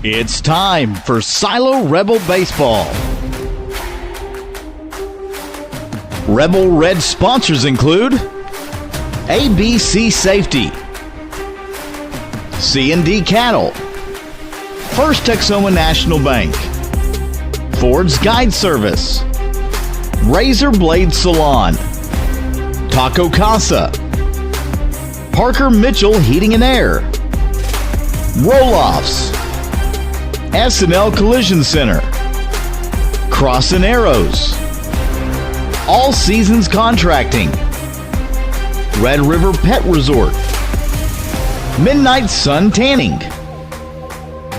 It's time for Silo Rebel Baseball. Rebel Red sponsors include ABC Safety, C&D Cattle, First Texoma National Bank, Ford's Guide Service, Razor Blade Salon, Taco Casa, Parker Mitchell Heating and Air, Roll-Offs, S&L Collision Center, Cross and Arrows, All Seasons Contracting, Red River Pet Resort, Midnight Sun Tanning,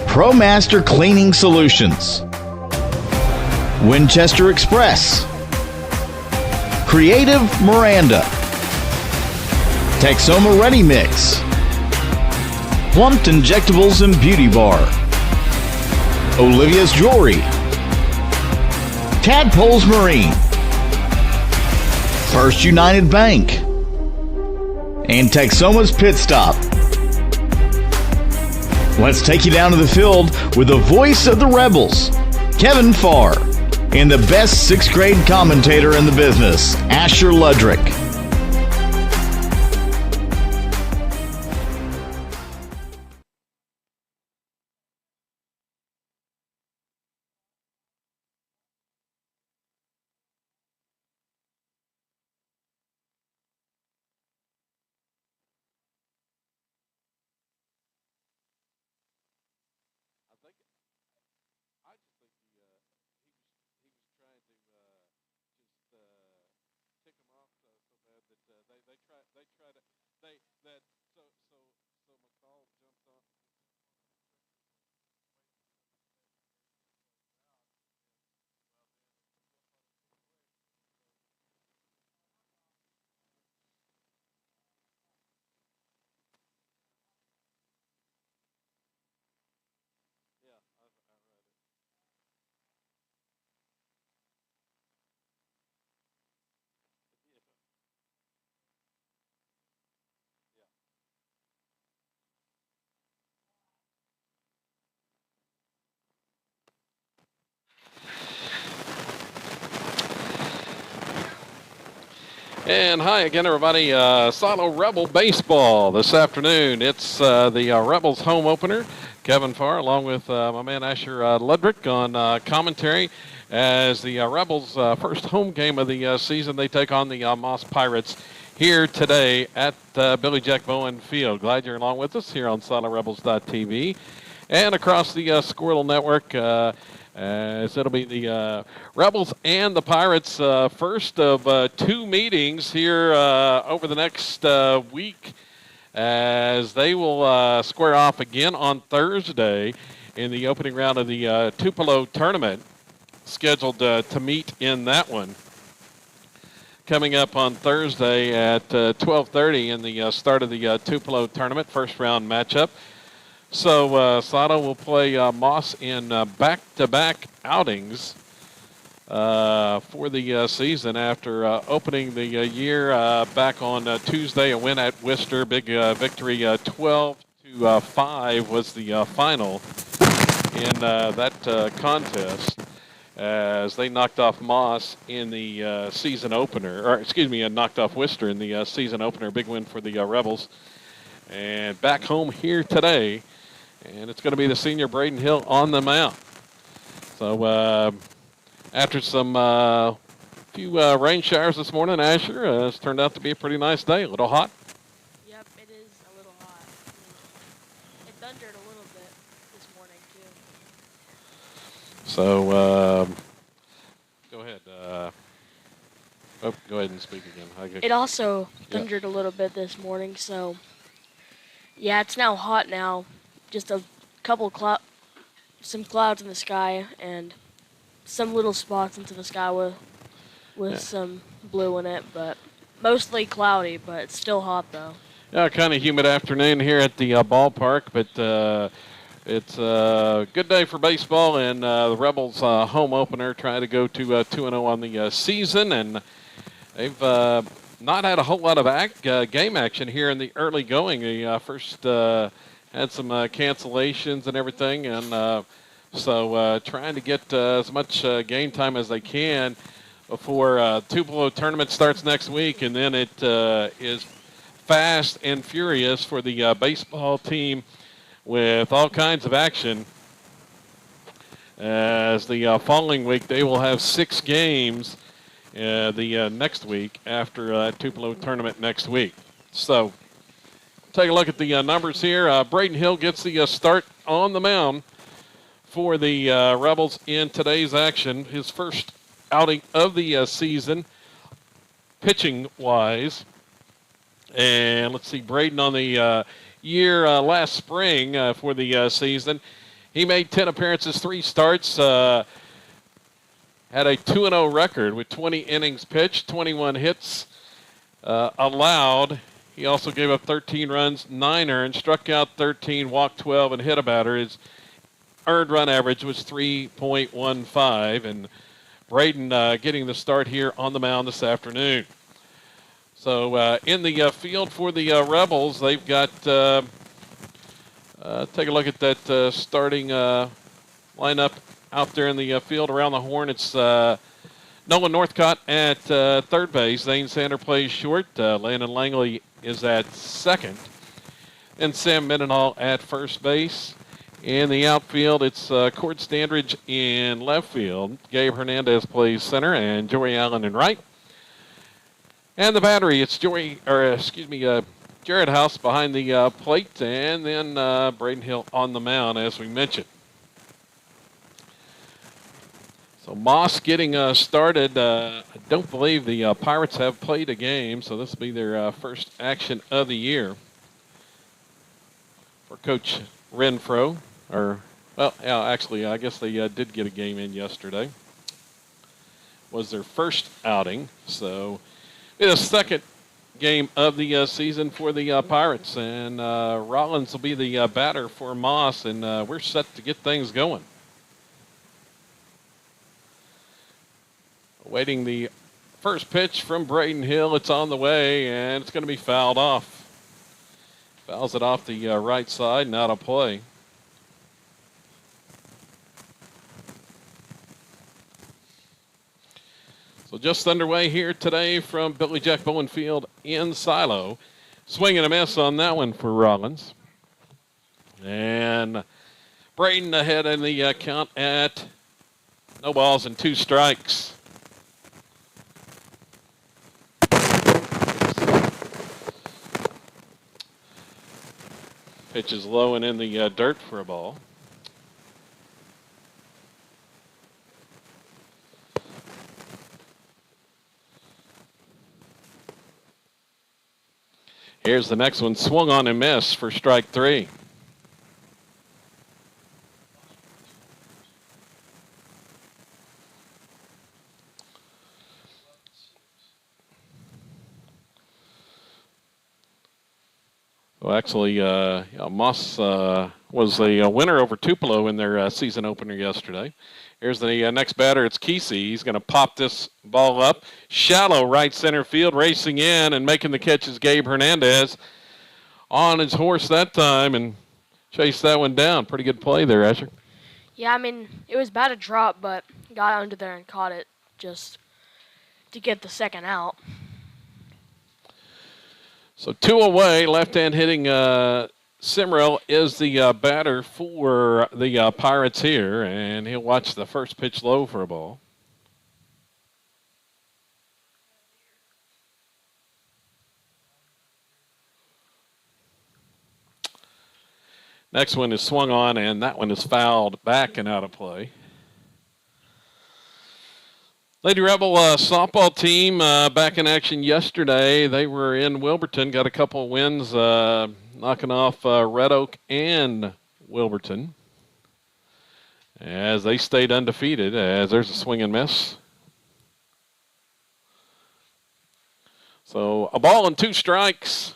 ProMaster Cleaning Solutions, Winchester Express, Creative Miranda, Texoma Ready Mix, Plumped Injectables and Beauty Bar, Olivia's Jewelry, Tadpoles Marine, First United Bank, and Texoma's Pit Stop. Let's take you down to the field with the voice of the Rebels, Kevin Farr, and the best sixth grade commentator in the business, Asher Ludrick. And hi again, everybody. Silo Rebel Baseball this afternoon. It's the Rebels home opener. Kevin Farr, along with my man Asher Ludrick on commentary as the Rebels' first home game of the season. They take on the Moss Pirates here today at Billy Jack Bowen Field. Glad you're along with us here on SiloRebels.tv and across the Squirrel Network. As it'll be the Rebels and the Pirates' first of two meetings here over the next week, as they will square off again on Thursday in the opening round of the Tupelo tournament, scheduled to meet in that one. Coming up on Thursday at 12:30 in the start of the Tupelo tournament, first round matchup. So Silo will play Moss in back-to-back outings for the season after opening the year back on Tuesday. A win at Worcester, big victory, 12-5 was the final in that contest, as they knocked off Moss in the season opener, or excuse me, knocked off Worcester in the season opener. Big win for the Rebels. And back home here today. And it's going to be the senior Braden Hill on the mound. So after some few rain showers this morning, Asher, it's turned out to be a pretty nice day. A little hot. Yep, it is a little hot. It thundered a little bit this morning, too. So go ahead. Go ahead and speak again. It also thundered a little bit this morning, so yeah, it's now hot now. Just a couple some clouds in the sky and some little spots into the sky with some blue in it, but mostly cloudy, but it's still hot though. Yeah, kind of humid afternoon here at the ballpark, but it's a good day for baseball, and the Rebels home opener trying to go to 2-0 on the season, and they've not had a whole lot of game action here in the early going. The first had some cancellations and everything, and so trying to get as much game time as they can before Tupelo tournament starts next week, and then it is fast and furious for the baseball team with all kinds of action. As the following week, they will have 6 games the next week after Tupelo tournament next week. So take a look at the numbers here. Braden Hill gets the start on the mound for the Rebels in today's action. His first outing of the season, pitching-wise. And let's see, Braden on the year last spring for the season. He made 10 appearances, 3 starts, had a 2-0 record with 20 innings pitched, 21 hits allowed. He also gave up 13 runs, 9 earned, struck out 13, walked 12, and hit a batter. His earned run average was 3.15, and Braden getting the start here on the mound this afternoon. So in the field for the Rebels, they've got, take a look at that starting lineup out there in the field around the horn. It's Nolan Northcott at third base. Zane Sander plays short. Landon Langley is at second. And Sam Mendenhall at first base. In the outfield, it's Cord Standridge in left field. Gabe Hernandez plays center, and Joey Allen in right. And the battery, it's Jared House behind the plate, and then Braden Hill on the mound, as we mentioned. So Moss getting started. I don't believe the Pirates have played a game, so this will be their first action of the year for Coach Renfro. Actually, I guess they did get a game in yesterday. Was their first outing, so it's the second game of the season for the Pirates, and Rollins will be the batter for Moss, and we're set to get things going. Awaiting the first pitch from Braden Hill. It's on the way, and it's going to be fouled off. Fouls it off the right side, not a play. So just underway here today from Billy Jack Bowen Field in Silo. Swing and a miss on that one for Rollins. And Braden ahead in the count at no balls and 2 strikes. Pitch is low and in the dirt for a ball. Here's the next one, swung on and missed for strike 3. Well, actually, Moss was a winner over Tupelo in their season opener yesterday. Here's the next batter. It's Kesey. He's going to pop this ball up. Shallow right center field, racing in and making the catch is Gabe Hernandez on his horse that time and chased that one down. Pretty good play there, Asher. Yeah, I mean, it was about to drop, but got under there and caught it just to get the second out. So 2 away, left-hand hitting Simrell is the batter for the Pirates here, and he'll watch the first pitch low for a ball. Next one is swung on, and that one is fouled back and out of play. Lady Rebel softball team back in action yesterday. They were in Wilburton, got a couple of wins, knocking off Red Oak and Wilburton as they stayed undefeated, as there's a swing and miss. So a ball and 2 strikes.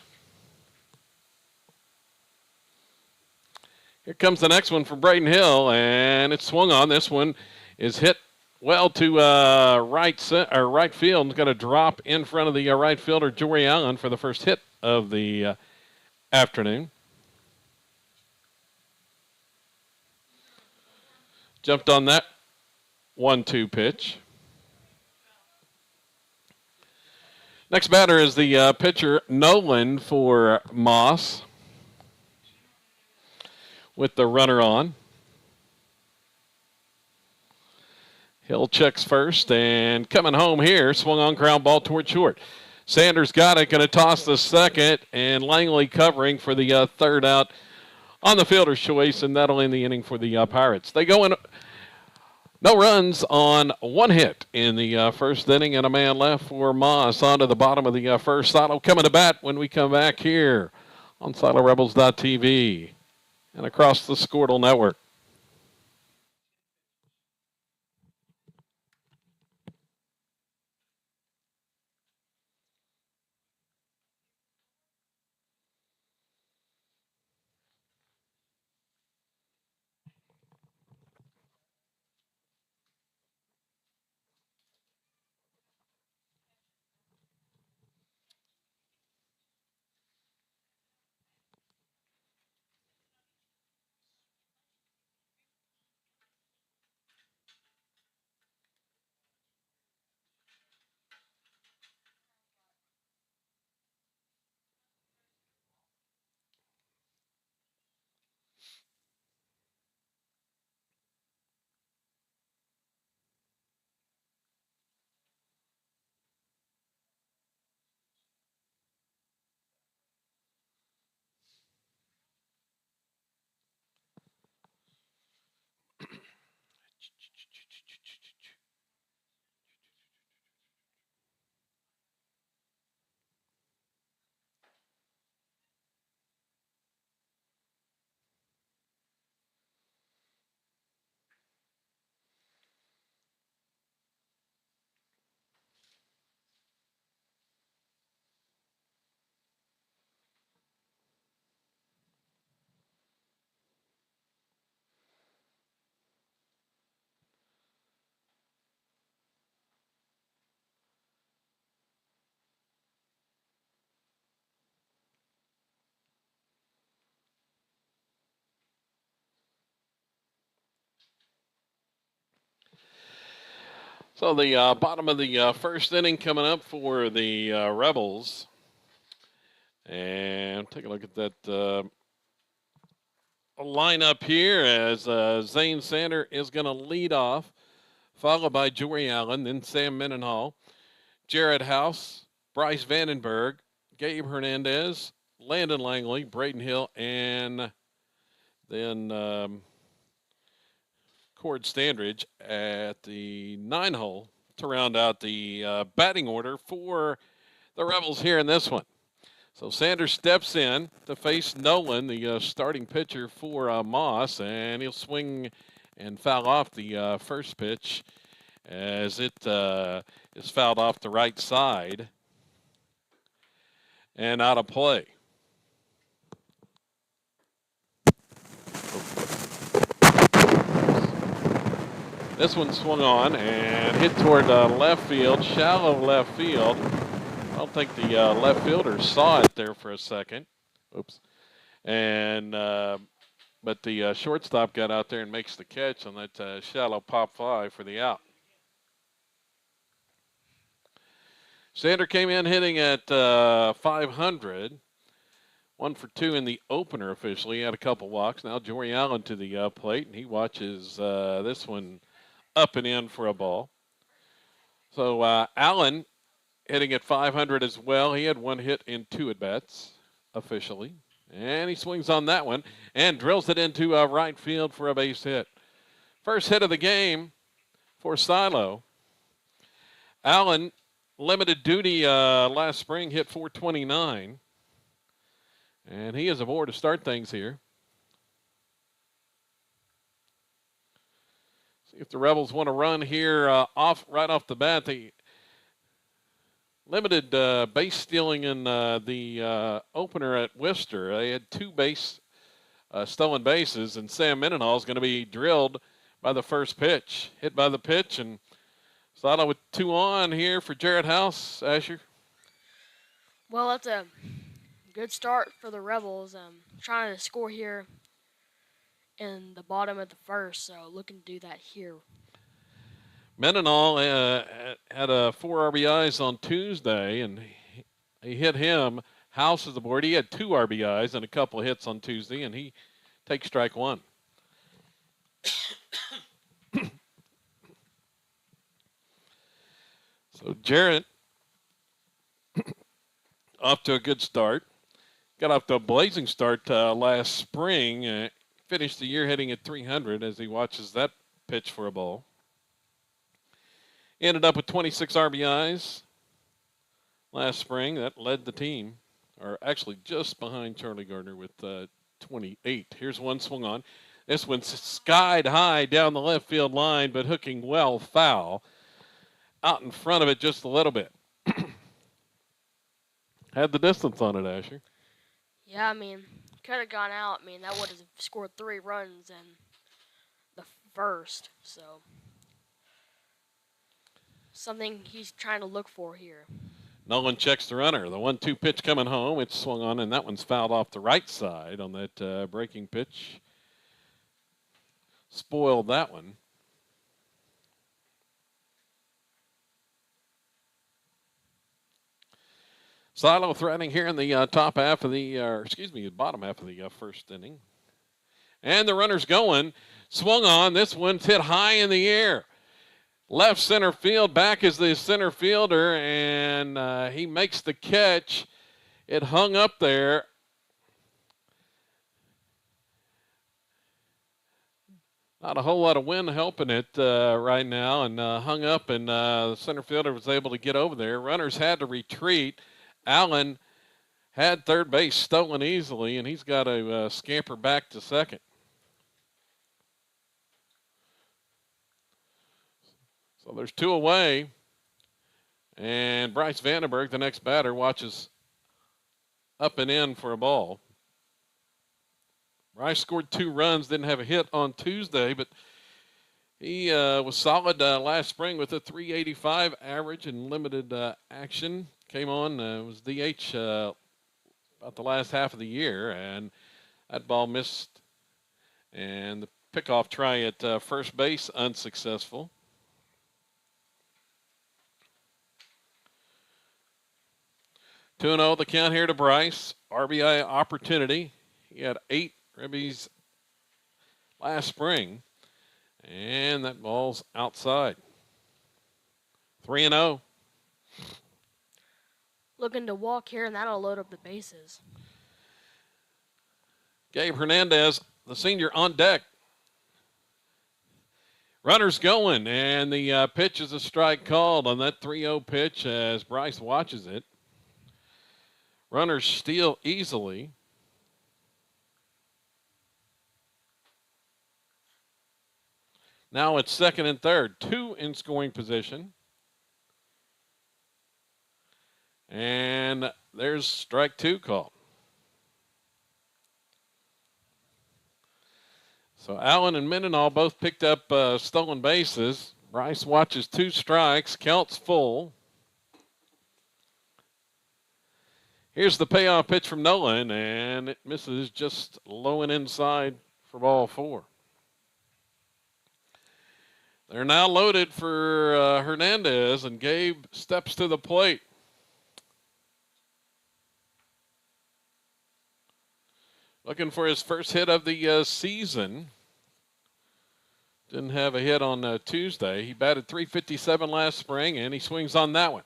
Here comes the next one for Braden Hill, and it's swung on. This one is hit well to right field. It's going to drop in front of the right fielder, Jory Allen, for the first hit of the afternoon. Jumped on that 1-2 pitch. Next batter is the pitcher Nolan for Moss with the runner on. Hill checks first and coming home here, swung on ground ball toward short. Sanders got it, going to toss the second, and Langley covering for the third out on the fielder's choice, and that'll end the inning for the Pirates. They go in no runs on one hit in the first inning, and a man left for Moss on to the bottom of the first. Silo coming to bat when we come back here on SiloRebels.tv and across the Squirtle Network. So the bottom of the first inning coming up for the Rebels. And take a look at that lineup here as Zane Sander is going to lead off, followed by Jory Allen, then Sam Mendenhall, Jared House, Bryce Vandenberg, Gabe Hernandez, Landon Langley, Braden Hill, and then Cord Standridge at the 9-hole to round out the batting order for the Rebels here in this one. So Sanders steps in to face Nolan, the starting pitcher for Moss, and he'll swing and foul off the first pitch as it is fouled off the right side and out of play. This one swung on and hit toward left field, shallow left field. I don't think the left fielder saw it there for a second. Oops. And but the shortstop got out there and makes the catch on that shallow pop fly for the out. Sander came in hitting at 500. 1 for 2 in the opener officially. He had a couple walks. Now Jory Allen to the plate, and he watches this one up and in for a ball. So Allen hitting at 500 as well. He had 1 hit in 2 at-bats officially. And he swings on that one and drills it into right field for a base hit. First hit of the game for Silo. Allen, limited duty last spring, hit .429. And he is aboard to start things here. See if the Rebels want to run here right off the bat. They limited base stealing in the opener at Worcester. They had 2 stolen bases, and Sam Mendenhall is going to be drilled by the first pitch. Hit by the pitch, and Silo with 2 on here for Jared House. Asher? Well, that's a good start for the Rebels. Trying to score here in the bottom of the first, so looking to do that here. Mendenhall had 4 RBIs on Tuesday, and he hit him. House is the board. He had 2 RBIs and a couple of hits on Tuesday, and he takes strike 1. So Jarrett off to a good start. Got off to a blazing start last spring. Finished the year hitting at 300 as he watches that pitch for a ball. Ended up with 26 RBIs last spring. That led the team, or actually just behind Charlie Gardner with 28. Here's one swung on. This one's skied high down the left field line, but hooking well foul. Out in front of it just a little bit. Had the distance on it, Asher. Yeah, I mean, could have gone out. I mean, that would have scored 3 runs in the first, so something he's trying to look for here. Nolan checks the runner. The 1-2 pitch coming home. It's swung on, and that one's fouled off the right side on that breaking pitch. Spoiled that one. Silo threatening here in the bottom half of the first inning. And the runner's going. Swung on. This one's hit high in the air. Left center field. Back is the center fielder, and he makes the catch. It hung up there. Not a whole lot of wind helping it right now, and hung up, and the center fielder was able to get over there. Runners had to retreat. Allen had third base stolen easily, and he's got to scamper back to second. So there's 2 away, and Bryce Vandenberg, the next batter, watches up and in for a ball. Bryce scored 2 runs, didn't have a hit on Tuesday, but he was solid last spring with a .385 average in limited action. Came on, was DH about the last half of the year, and that ball missed. And the pickoff try at first base, unsuccessful. Two 2-0 the count here to Bryce. RBI opportunity. He had 8 ribbies last spring, and that ball's outside. 3-0. Looking to walk here, and that'll load up the bases. Gabe Hernandez, the senior, on deck. Runners going, and the pitch is a strike called on that 3-0 pitch as Bryce watches it. Runners steal easily. Now it's second and third. 2 in scoring position. And there's strike 2 called. So Allen and Mendenhall both picked up stolen bases. Bryce watches 2 strikes, counts full. Here's the payoff pitch from Nolan, and it misses just low and inside for ball 4. They're now loaded for Hernandez, and Gabe steps to the plate. Looking for his first hit of the season. Didn't have a hit on Tuesday. He batted .357 last spring, and he swings on that one.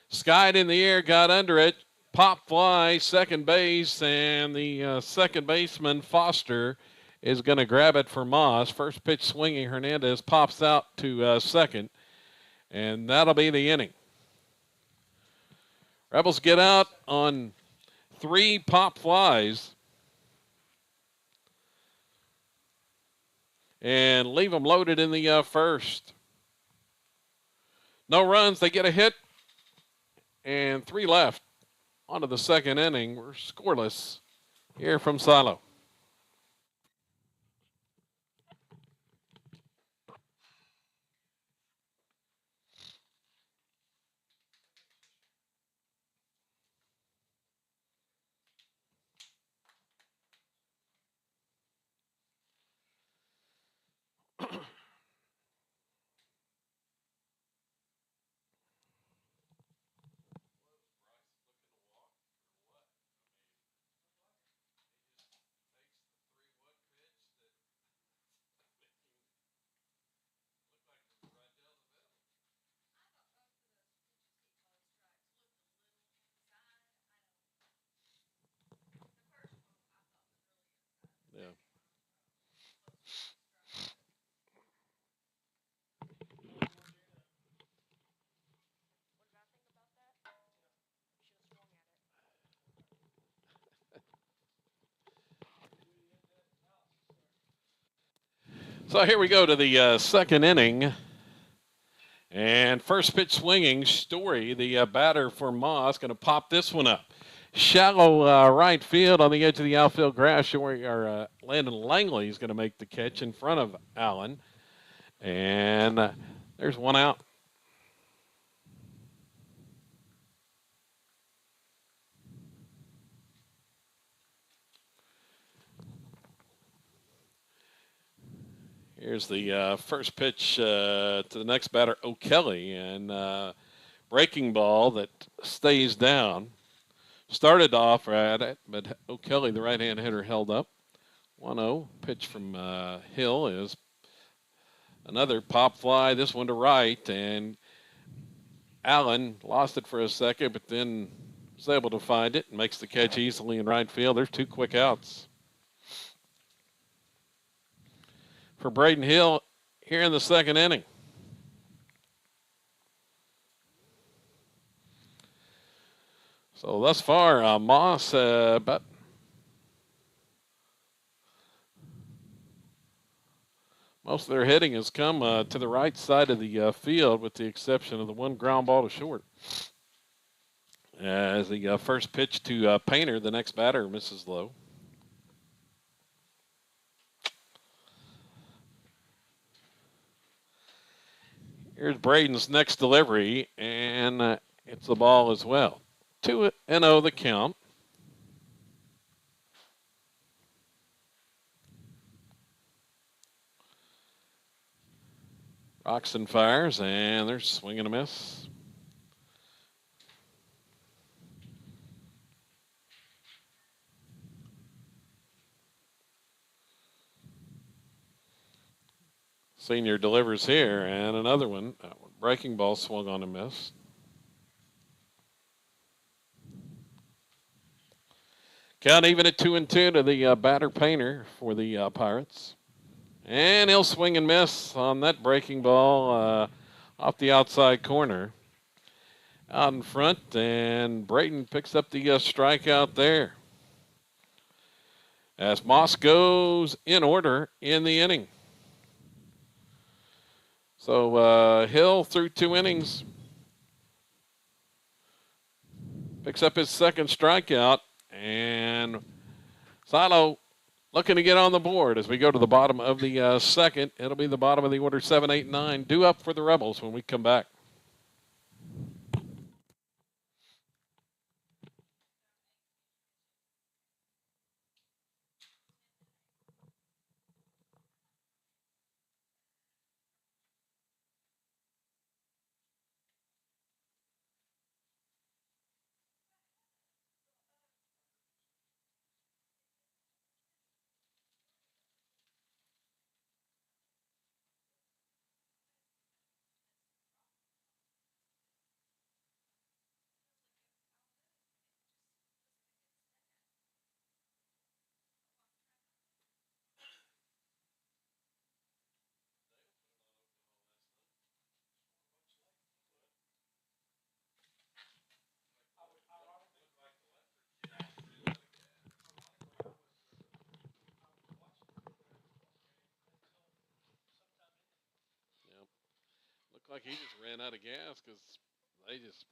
Skied in the air, got under it. Pop fly, second base, and the second baseman, Foster, is going to grab it for Moss. First pitch swinging, Hernandez pops out to second, and that'll be the inning. Rebels get out on 3 pop flies and leave them loaded in the first. No runs, they get a hit, and 3 left. On to the second inning. We're scoreless here from Silo. So here we go to the second inning. And first pitch swinging, Story, the batter for Moss, going to pop this one up. Shallow right field on the edge of the outfield grass. Landon Langley is going to make the catch in front of Allen. And there's one out. Here's the first pitch to the next batter, O'Kelly, and breaking ball that stays down. Started off at it, but O'Kelly, the right-hand hitter, held up. 1-0. Pitch from Hill is another pop fly, this one to right, and Allen lost it for a second, but then was able to find it and makes the catch easily in right field. There's two quick outs for Braden Hill here in the second inning. So thus far, Moss, but most of their hitting has come to the right side of the field, with the exception of the one ground ball to short. As the first pitch to Painter, the next batter, misses low. Here's Braden's next delivery, and it's the ball as well. 2-0 the count. Roxton fires, and they're swinging a miss. Senior delivers here, and another one. Breaking ball swung on and missed. Count even at 2-2 to the batter Painter for the Pirates. And he'll swing and miss on that breaking ball off the outside corner. Out in front, and Braden picks up the strikeout there. As Moss goes in order in the inning. So Hill, through 2 innings, picks up his second strikeout, and Silo looking to get on the board as we go to the bottom of the second. It'll be the bottom of the order, 7, 8, 9. Due up for the Rebels when we come back. Looked like he just ran out of gas because they just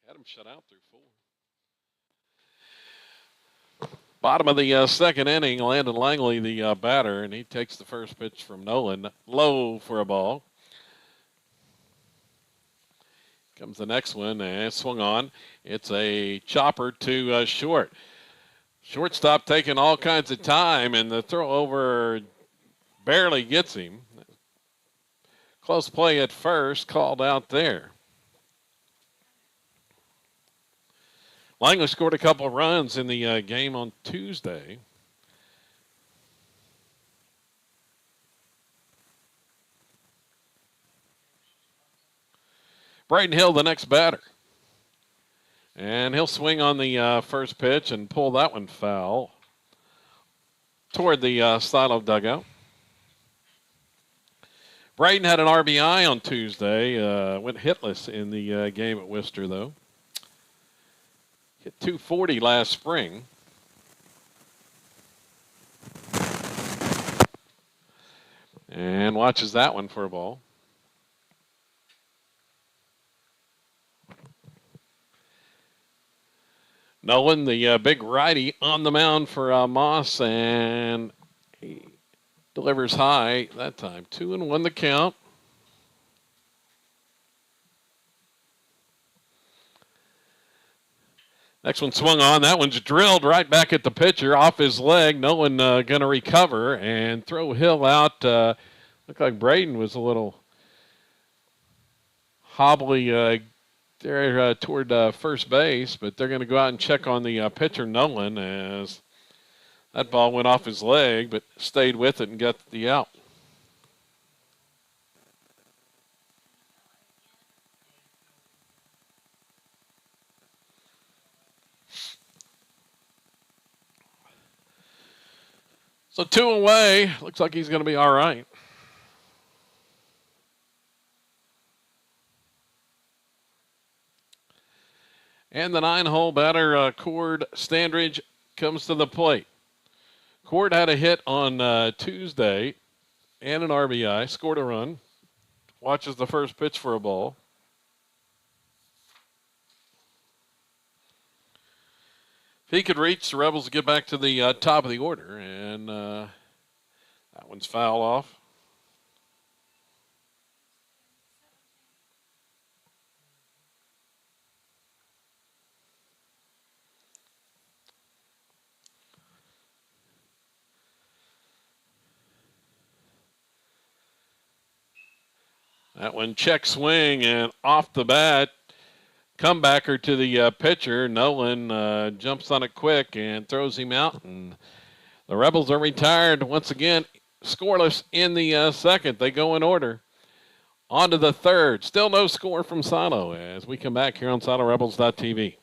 had him shut out through 4. Bottom of the second inning, Landon Langley, the batter, and he takes the first pitch from Nolan. Low for a ball. Comes the next one, and swung on. It's a chopper to short. Shortstop taking all kinds of time, and the throw over barely gets him. Close play at first, called out there. Langley scored a couple of runs in the game on Tuesday. Braden Hill, the next batter. And he'll swing on the first pitch and pull that one foul toward the Silo dugout. Braden had an RBI on Tuesday. Went hitless in the game at Worcester, though. Hit 240 last spring. and watches that one for a ball. Nolan, the big righty, on the mound for Moss, and he delivers high that time. 2-1 the count. Next one swung on. That one's drilled right back at the pitcher off his leg. Nolan going to recover and throw Hill out. Looked like Braden was a little hobbly there toward first base, but they're going to go out and check on the pitcher, Nolan, as that ball went off his leg, but stayed with it and got the out. So 2 away. Looks like he's going to be all right. And the 9-hole batter, Cord Standridge, comes to the plate. Cord had a hit on Tuesday and an RBI, scored a run. Watches the first pitch for a ball. If he could reach, the Rebels get back to the top of the order, and that one's foul off. That one check swing and off the bat. Comebacker to the pitcher. Nolan jumps on it quick and throws him out. And the Rebels are retired once again, scoreless in the second. They go in order. On to the third. Still no score from Silo as we come back here on SiloRebels.tv.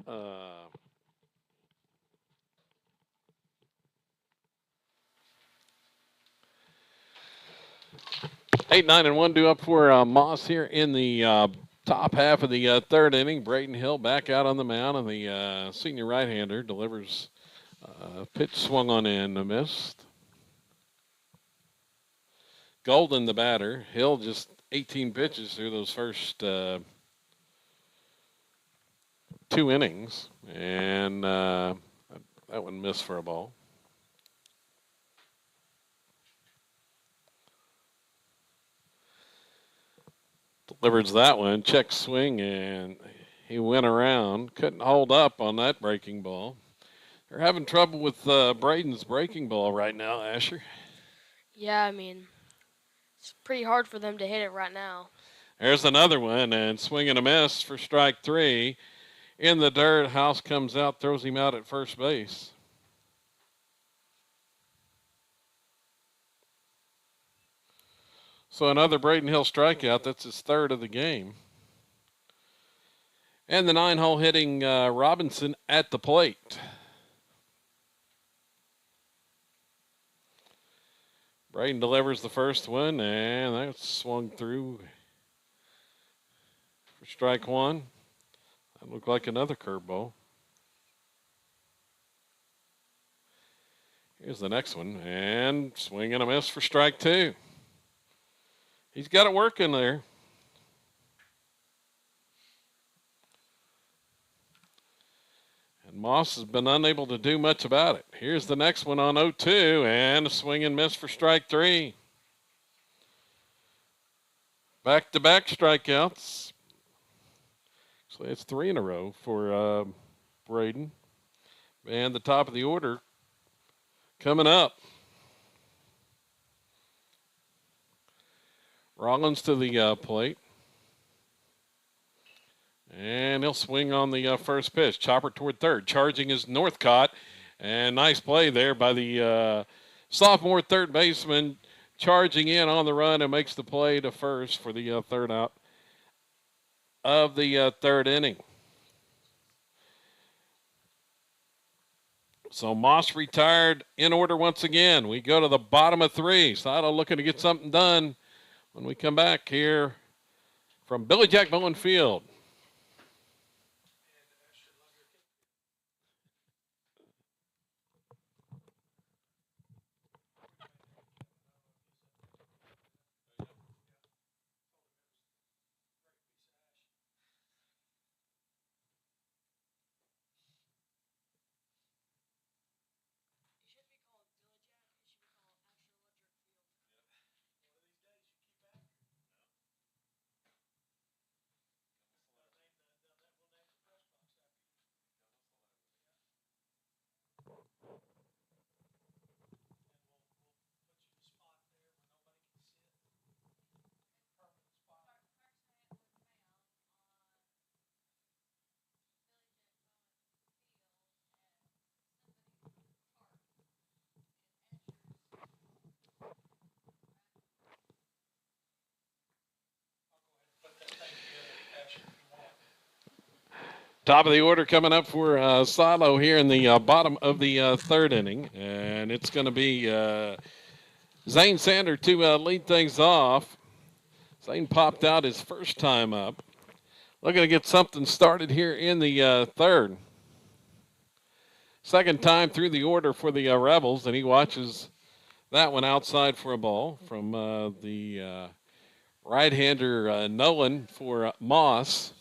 All right. 8, 9, and 1 due up for Moss here in the top half of the third inning. Braden Hill back out on the mound, and the senior right-hander delivers pitch swung on and missed. Golden, the batter. Hill just 18 pitches through those first 2 innings, and that one missed for a ball. Delivers that one, check swing, and he went around. Couldn't hold up on that breaking ball. They're having trouble with Braden's breaking ball right now, Asher. Yeah, I mean, it's pretty hard for them to hit it right now. There's another one, and swing and a miss for strike 3. In the dirt, House comes out, throws him out at first base. So another Braden Hill strikeout. That's his third of the game. And the 9-hole hitting Robinson at the plate. Braden delivers the first one, and that's swung through for strike 1. That looked like another curveball. Here's the next one, and swing and a miss for strike 2. He's got it working there. And Moss has been unable to do much about it. Here's the next one on 0-2, and a swing and miss for strike 3. Back-to-back strikeouts. So it's 3 in a row for Braden. And the top of the order coming up. Rollins to the plate. And he'll swing on the first pitch. Chopper toward third. Charging is Northcott. And nice play there by the sophomore third baseman. Charging in on the run and makes the play to first for the third out of the third inning. So Moss retired in order once again. We go to the bottom of 3. Sato looking to get something done when we come back here from Billy Jack Bowen Field. Top of the order coming up for Silo here in the bottom of the third inning. And it's going to be Zane Sander to lead things off. Zane popped out his first time up. Looking to get something started here in the third. Second time through the order for the Rebels, and he watches that one outside for a ball from the right-hander Nolan for Moss.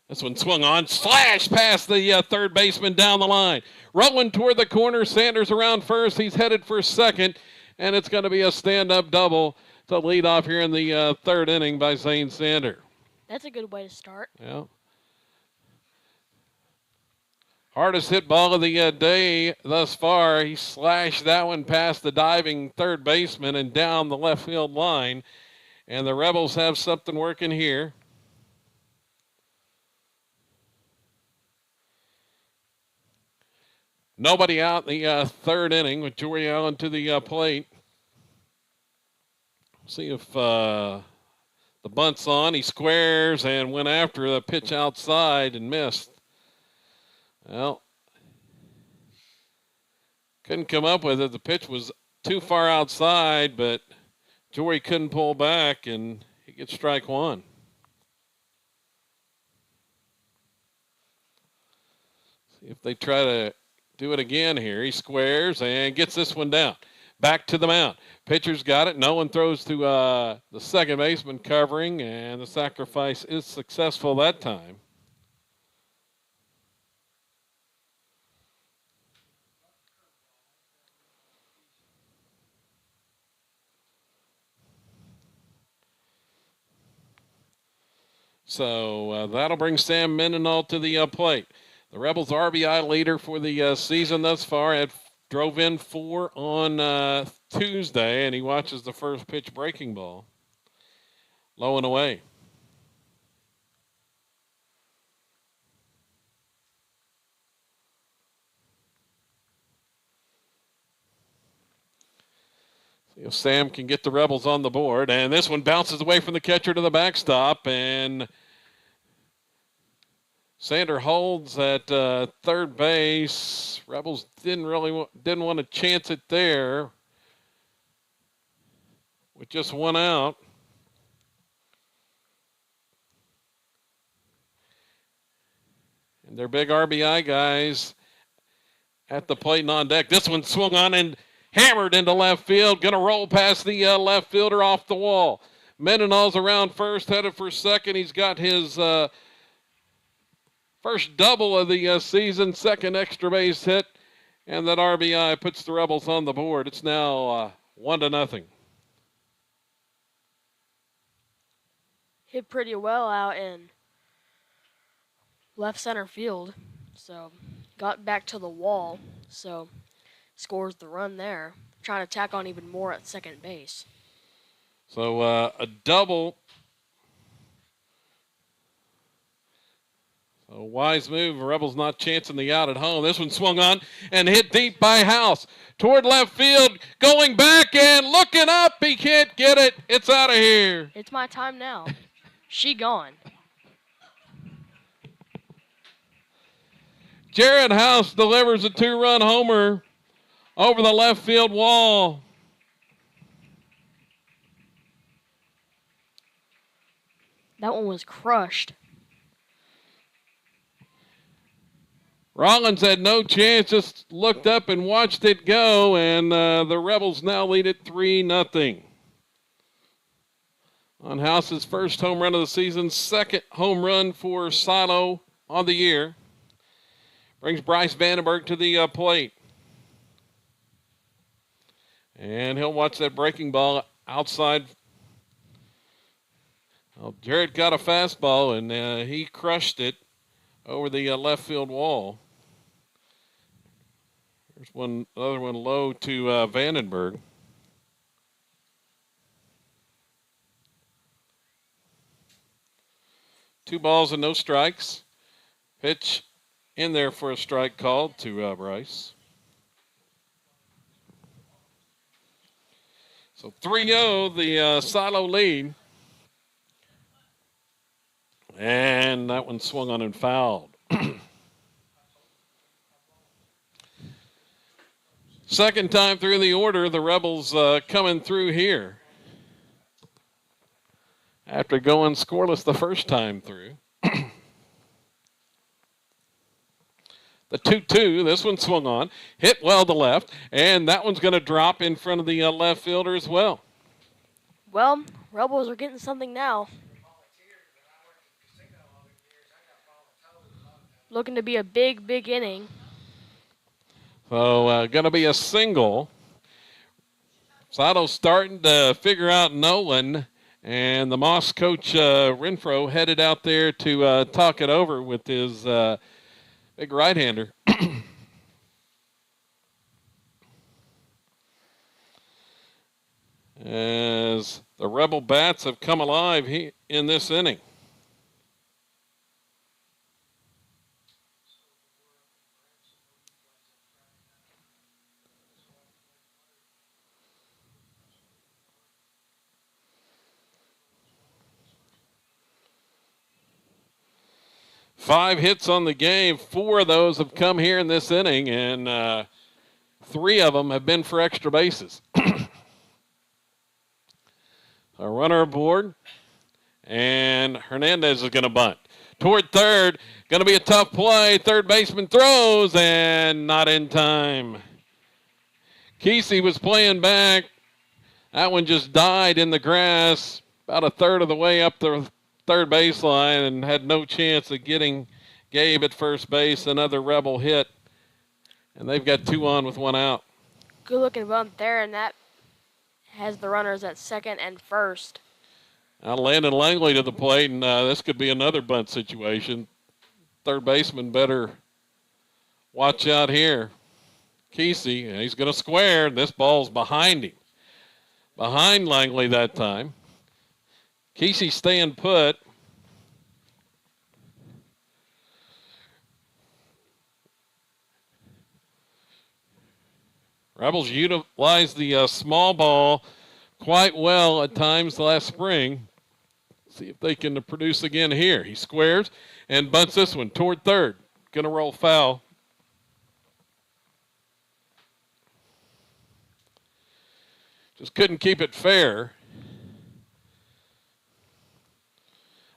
This one swung on, slash past the third baseman down the line. Rolling toward the corner, Sanders around first. He's headed for second, and it's going to be a stand-up double to lead off here in the third inning by Zane Sander. That's a good way to start. Yeah. Hardest hit ball of the day thus far. He slashed that one past the diving third baseman and down the left field line. And the Rebels have something working here. Nobody out in the third inning with Jory Allen to the plate. See if the bunt's on. He squares and went after the pitch outside and missed. Well, couldn't come up with it. The pitch was too far outside, but Jory couldn't pull back, and he gets strike 1. See if they try to do it again here. He squares and gets this one down. Back to the mound. Pitcher's got it. No one throws to the second baseman covering, and the sacrifice is successful that time. So that'll bring Sam Mendenhall to the plate. The Rebels' RBI leader for the season thus far drove in 4 on Tuesday, and he watches the first pitch breaking ball. Low and away. See if Sam can get the Rebels on the board, and this one bounces away from the catcher to the backstop, and Sander holds at third base. Rebels didn't want to chance it there with just one out. And their big RBI guys at the plate and on deck. This one swung on and hammered into left field. Going to roll past the left fielder off the wall. Mendenhall's around first, headed for second. He's got his First double of the season, second extra base hit, and that RBI puts the Rebels on the board. It's now 1-0. Hit pretty well out in left center field, so got back to the wall, so scores the run there. Trying to tack on even more at second base. So a double. So wise move. Rebels not chancing the out at home. This one swung on and hit deep by House. Toward left field. Going back and looking up. He can't get it. It's out of here. It's my time now. She gone. Jared House delivers a 2-run homer over the left field wall. That one was crushed. Rollins had no chance, just looked up and watched it go, and the Rebels now lead it 3-0. On House's first home run of the season, second home run for Silo on the year. Brings Bryce Vandenberg to the plate. And he'll watch that breaking ball outside. Well, Jared got a fastball, and he crushed it over the left field wall. There's another one low to Vandenberg. Two balls and no strikes. Pitch in there for a strike called to Bryce. So 3-0, the Silo lead. And that one swung on and fouled. Second time through the order, the Rebels coming through here. After going scoreless the first time through. The 2-2, this one swung on, hit well to left, and that one's going to drop in front of the left fielder as well. Well, Rebels are getting something now. Looking to be a big, big inning. So going to be a single. Sato's starting to figure out Nolan, and the Moss coach Renfro headed out there to talk it over with his big right-hander. As the Rebel bats have come alive in this inning. Five hits on the game. 4 of those have come here in this inning, and 3 of them have been for extra bases. A runner aboard, and Hernandez is going to bunt. Toward third, going to be a tough play. Third baseman throws, and not in time. Kesey was playing back. That one just died in the grass about a third of the way up the third baseline and had no chance of getting Gabe at first base. Another Rebel hit, and they've got 2 on with 1 out. Good looking bunt there, and that has the runners at second and first. Now Landon Langley to the plate, and this could be another bunt situation. Third baseman better watch out here. Kesey, and he's going to square. This ball's behind him. Behind Langley that time. Kesey staying put. Rebels utilized the small ball quite well at times last spring. See if they can produce again here. He squares and bunts this one toward third. Going to roll foul. Just couldn't keep it fair.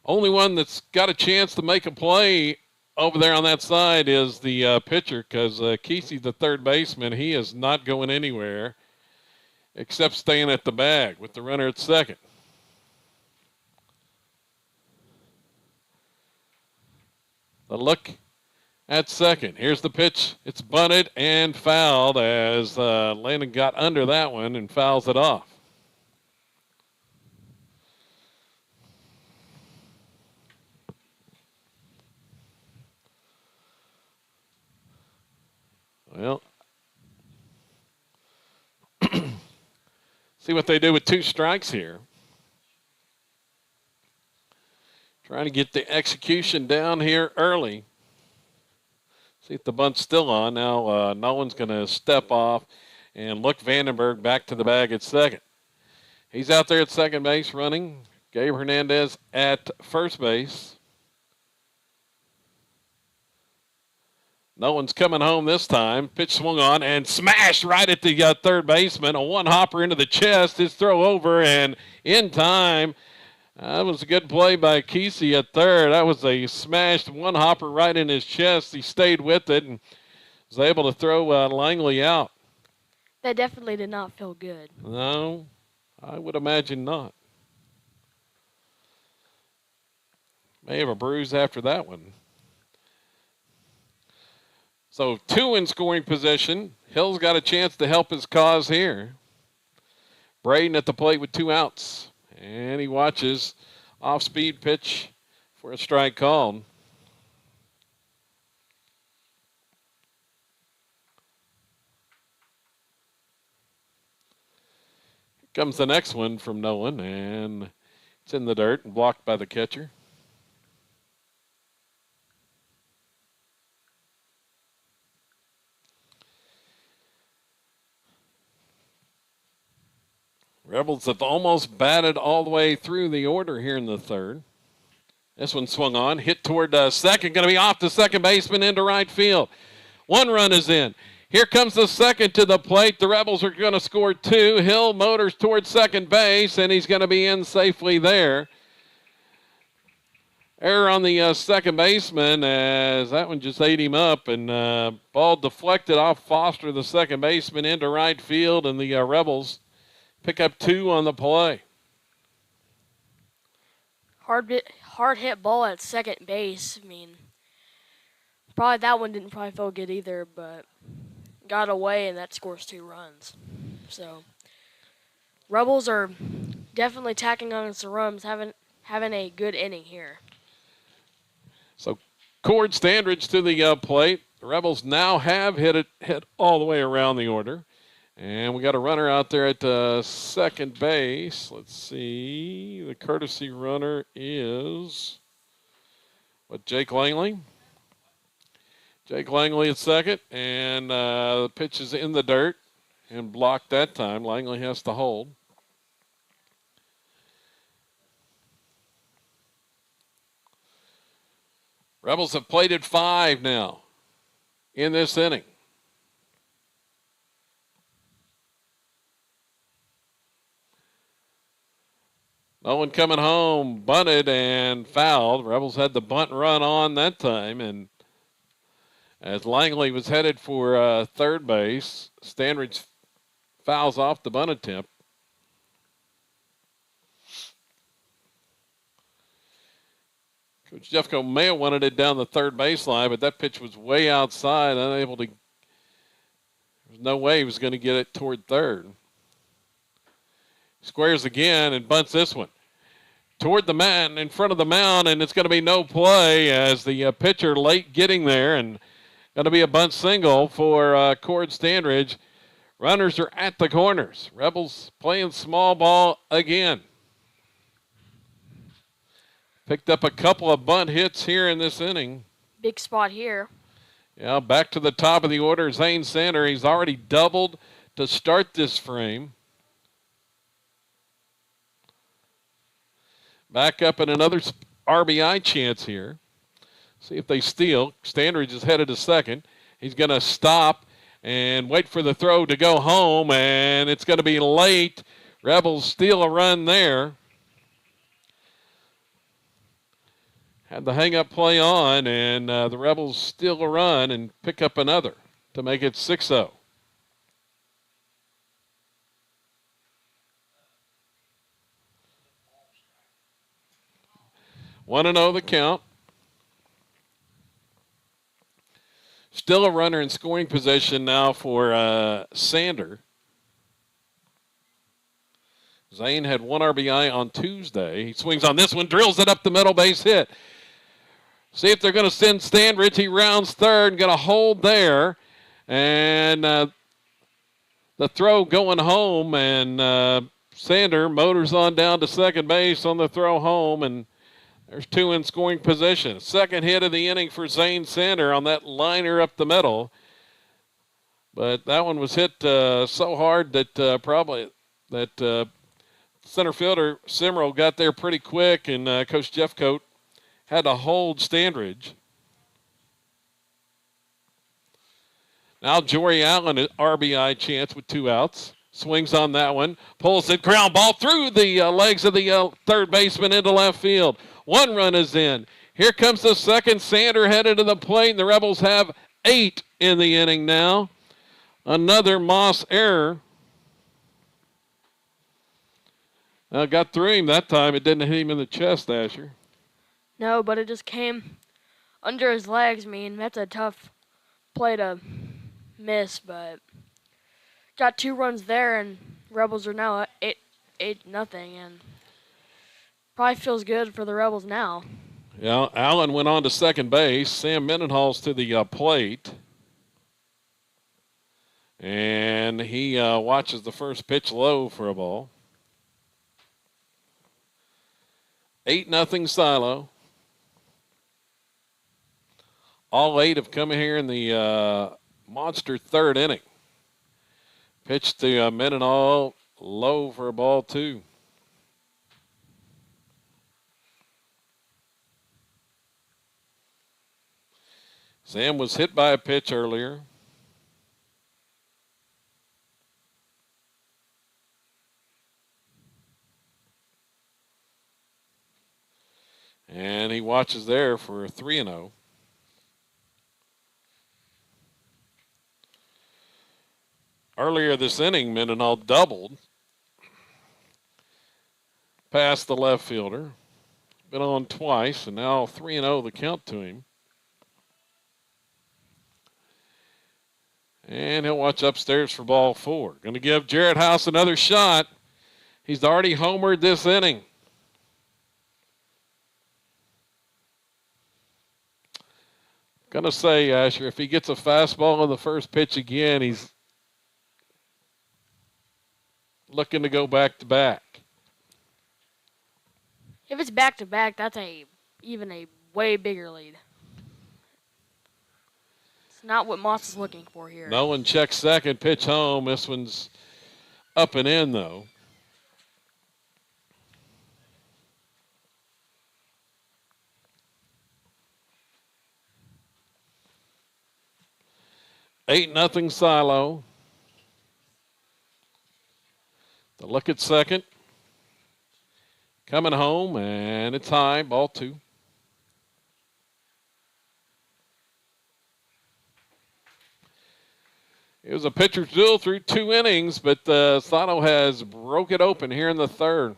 Only one that's got a chance to make a play over there on that side is the pitcher, because Kesey, the third baseman, he is not going anywhere except staying at the bag with the runner at second. The look at second. Here's the pitch. It's bunted and fouled as Landon got under that one and fouls it off. Well, see what they do with 2 strikes here. Trying to get the execution down here early. See if the bunt's still on. Now Nolan's going to step off and look Vandenberg back to the bag at second. He's out there at second base running. Gabe Hernandez at first base. Nolan's coming home this time. Pitch swung on and smashed right at the third baseman. A one-hopper into the chest. His throw over and in time. That was a good play by Kesey at third. That was a smashed one-hopper right in his chest. He stayed with it and was able to throw Langley out. That definitely did not feel good. No, I would imagine not. May have a bruise after that one. So 2 in scoring position. Hill's got a chance to help his cause here. Braden at the plate with 2 outs. And he watches off-speed pitch for a strike called. Here comes the next one from Nolan, and it's in the dirt and blocked by the catcher. Rebels have almost batted all the way through the order here in the third. This one swung on, hit toward second, going to be off the second baseman into right field. 1 run is in. Here comes the second to the plate. The Rebels are going to score 2. Hill motors towards second base, and he's going to be in safely there. Error on the second baseman as that one just ate him up, and ball deflected off Foster, the second baseman, into right field, and the Rebels pick up 2 on the play. Hard hit ball at second base. I mean, probably that one didn't probably feel good either, but got away and that scores 2 runs. So Rebels are definitely tacking on some runs, having a good inning here. So Cord Standridge to the plate. The Rebels now have hit all the way around the order. And we got a runner out there at second base. Let's see. The courtesy runner is Jake Langley. Jake Langley at second. And the pitch is in the dirt and blocked that time. Langley has to hold. Rebels have plated 5 now in this inning. No one coming home, bunted and fouled. Rebels had the bunt run on that time, and as Langley was headed for third base, Standridge fouls off the bunt attempt. Coach Jeffco may have wanted it down the third baseline, but that pitch was way outside, unable to. There's no way he was going to get it toward third. Squares again and bunts this one toward the man in front of the mound, and it's going to be no play as the pitcher late getting there, and going to be a bunt single for Cord Standridge. Runners are at the corners. Rebels playing small ball again. Picked up a couple of bunt hits here in this inning. Big spot here. Yeah, back to the top of the order, Zane Sander. He's already doubled to start this frame. Back up in another RBI chance here. See if they steal. Standridge is headed to second. He's going to stop and wait for the throw to go home, and it's going to be late. Rebels steal a run there. Had the hang-up play on, and the Rebels steal a run and pick up another to make it 6-0. 1-0 the count. Still a runner in scoring position now for Sander. Zane had 1 RBI on Tuesday. He swings on this one, drills it up the middle, base hit. See if they're going to send Standridge. He rounds third and going to hold there. And the throw going home, and Sander motors on down to second base on the throw home, and there's 2 in scoring position. Second hit of the inning for Zane Sander on that liner up the middle. But that one was hit so hard that probably that center fielder Simrel got there pretty quick, and Coach Jeffcoat had to hold Standridge. Now Jory Allen, an RBI chance with 2 outs. Swings on that one. Pulls it, ground ball through the legs of the third baseman into left field. 1 run is in. Here comes the second. Sander headed to the plate, and the Rebels have 8 in the inning now. Another Moss error. Got through him that time. It didn't hit him in the chest, Asher. No, but it just came under his legs. I mean, that's a tough play to miss, but got 2 runs there, and Rebels are now 8-0, and probably feels good for the Rebels now. Yeah, Allen went on to second base. Sam Mendenhall's to the plate. And he watches the first pitch low for a ball. 8-0 Silo. All 8 have come here in the monster third inning. Pitch to Mendenhall, low for a ball 2. Sam was hit by a pitch earlier. And he watches there for a 3-0. Earlier this inning, Mendenhall doubled past the left fielder. Been on twice, and now 3-0 the count to him. And he'll watch upstairs for ball 4. Going to give Jarrett House another shot. He's already homered this inning. Going to say, Asher, if he gets a fastball on the first pitch again, he's looking to go back-to-back. If it's back-to-back, that's even a way bigger lead. It's not what Moss is looking for here. Nolan checks second, pitch home. This one's up and in, though. Eight nothing Silo. The look at second. Coming home, and it's high, ball 2. It was a pitcher's duel through 2 innings, but Silo has broke it open here in the third.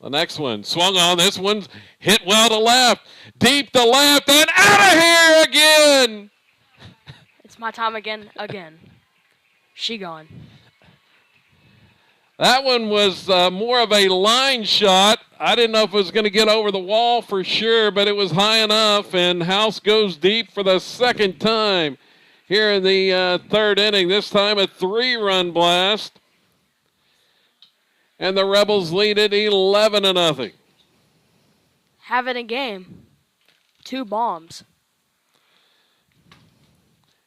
The next one, swung on. This one's hit well to left, deep to left, and out of here again. It's my time again. She gone. That one was more of a line shot. I didn't know if it was going to get over the wall for sure, but it was high enough, and House goes deep for the second time here in the third inning. This time a 3-run blast. And the Rebels lead it 11-0. Having a game. 2 bombs.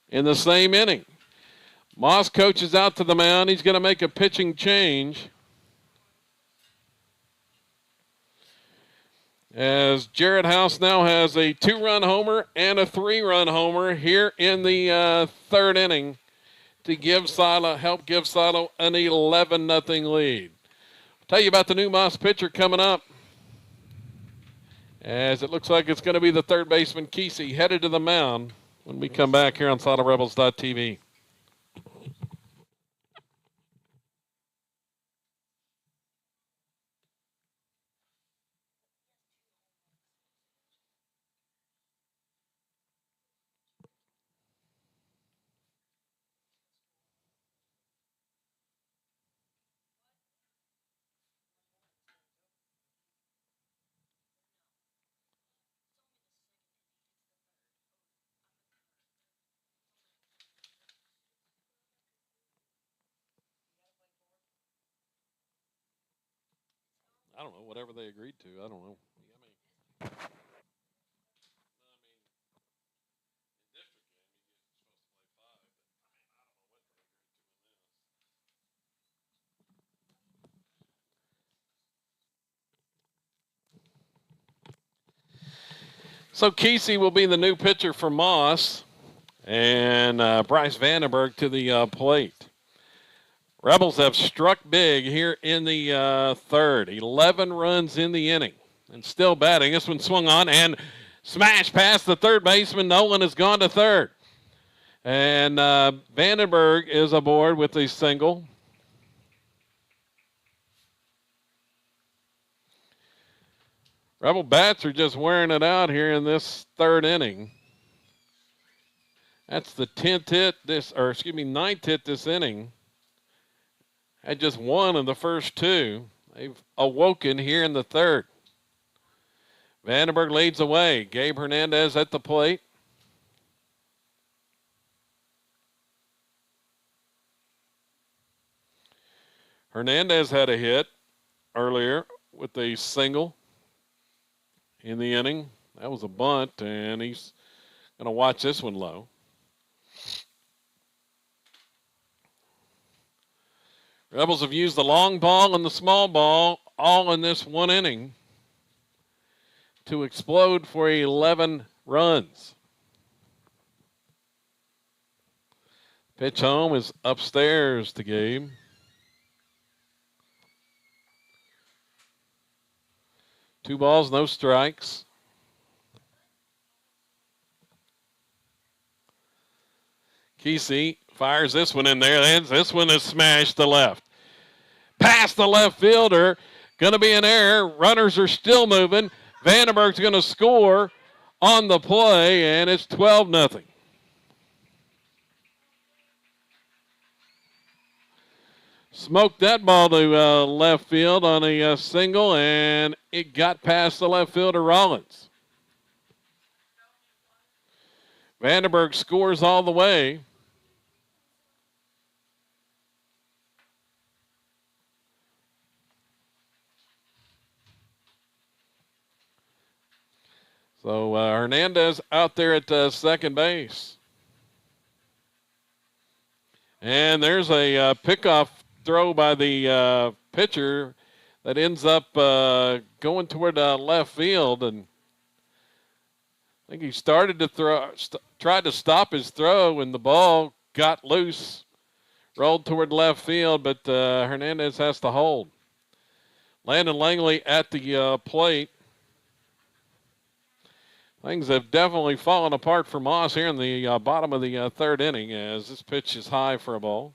In the same inning. Moss coaches out to the mound. He's going to make a pitching change. As Jarrett House now has a 2-run homer and a 3-run homer here in the third inning to help give Silo an 11-0 lead. Tell you about the new Moss pitcher coming up, as it looks like it's going to be the third baseman, Kesey, headed to the mound when we come back here on SoloRebels.tv. I don't know, whatever they agreed to. I don't know. So Kesey will be the new pitcher for Moss, and Bryce Vandenberg to the plate. Rebels have struck big here in the third. 11 runs in the inning, and still batting. This one swung on and smashed past the third baseman. Nolan has gone to third, and Vandenberg is aboard with a single. Rebel bats are just wearing it out here in this third inning. That's the 10th hit ninth hit this inning. Had just one in the first two. They've awoken here in the third. Vandenberg leads away. Gabe Hernandez at the plate. Hernandez had a hit earlier with a single in the inning. That was a bunt, and he's going to watch this one low. Rebels have used the long ball and the small ball all in this one inning to explode for 11 runs. Pitch home is upstairs to Gabe. Two balls, no strikes. Kesey fires this one in there. This one is smashed to left. Past the left fielder. Going to be an error. Runners are still moving. Vandenberg's going to score on the play, and it's 12-0. Smoked that ball to left field on a single, and it got past the left fielder, Rollins. Vandenberg scores all the way. So Hernandez out there at second base. And there's a pickoff throw by the pitcher that ends up going toward left field. And I think he started to tried to stop his throw, and the ball got loose, rolled toward left field, but Hernandez has to hold. Landon Langley at the plate. Things have definitely fallen apart for Moss here in the bottom of the third inning, as this pitch is high for a ball.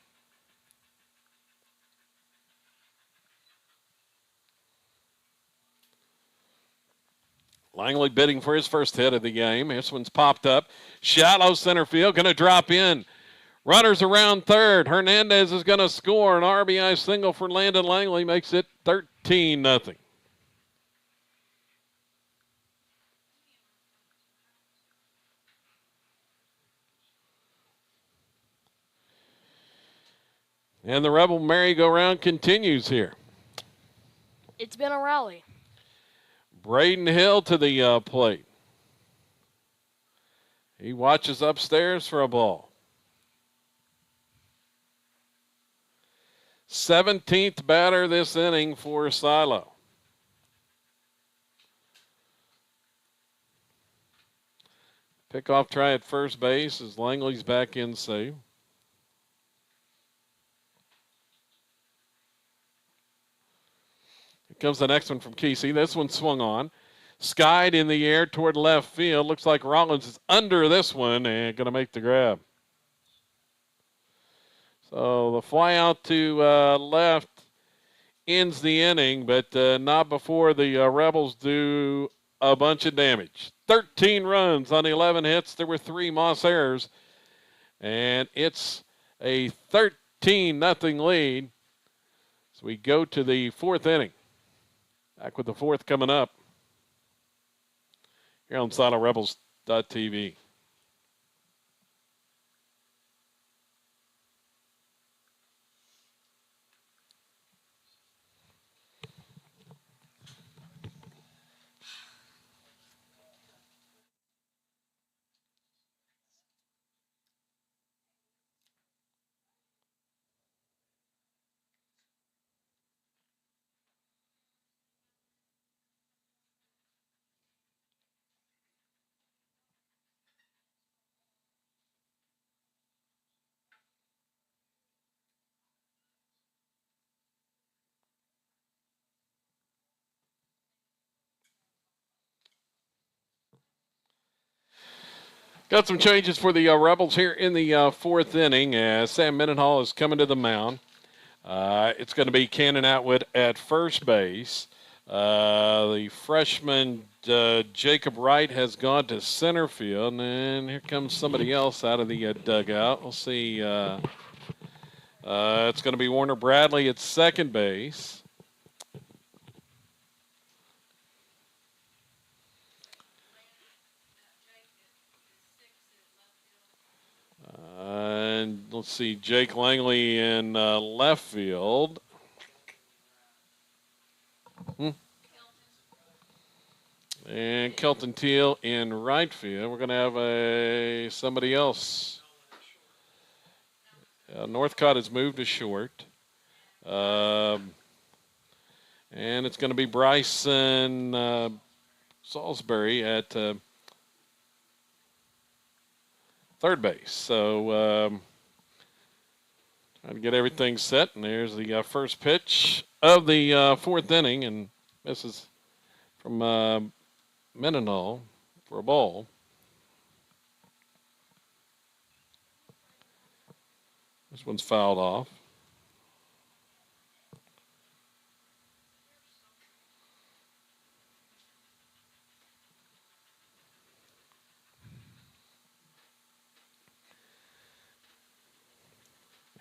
Langley bidding for his first hit of the game. This one's popped up. Shallow center field, going to drop in. Runners around third. Hernandez is going to score. An RBI single for Landon Langley makes it 13-0. And the Rebel merry-go-round continues here. It's been a rally. Braden Hill to the plate. He watches upstairs for a ball. 17th batter this inning for Silo. Pickoff try at first base as Langley's back in safe. Comes the next one from Kesey. This one swung on. Skied in the air toward left field. Looks like Rollins is under this one and going to make the grab. So the fly out to left ends the inning, but not before the Rebels do a bunch of damage. 13 runs on 11 hits. There were 3 Moss errors, and it's a 13-0 lead. So we go to the 4th inning. Back with the 4th coming up here on SoloRebels.tv. Got some changes for the Rebels here in the fourth inning as Sam Mendenhall is coming to the mound. It's going to be Cannon Atwood at first base. The freshman Jacob Wright has gone to center field, and here comes somebody else out of the dugout. We'll see. It's going to be Warner Bradley at second base. And let's see, Jake Langley in left field. And Kelton Teal in right field. We're going to have somebody else. Northcott has moved to short. And it's going to be Bryson Salisbury at third base. So trying to get everything set. And there's the first pitch of the fourth inning. And this is from Mendenhall for a ball. This one's fouled off.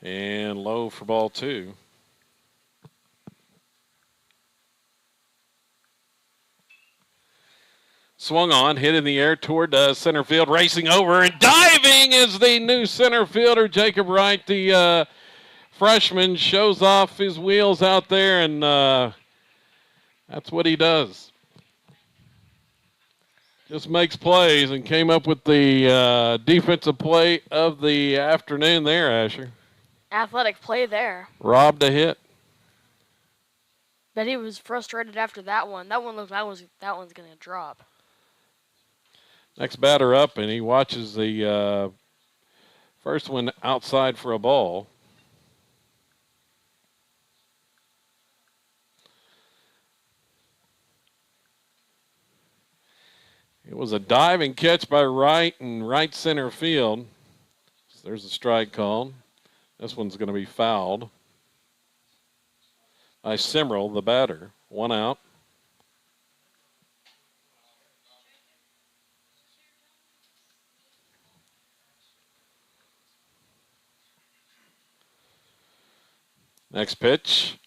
And low for ball two. Swung on, hit in the air toward center field, racing over and diving is the new center fielder, Jacob Wright. The freshman shows off his wheels out there, and that's what he does. Just makes plays and came up with the defensive play of the afternoon there, Asher. Athletic play there. Robbed a hit. Bet he was frustrated after that one. That one looked that one's gonna drop. Next batter up, and he watches the first one outside for a ball. It was a diving catch by Wright in right center field. So there's a strike called. This one's going to be fouled by Simrel, the batter. One out. Next pitch.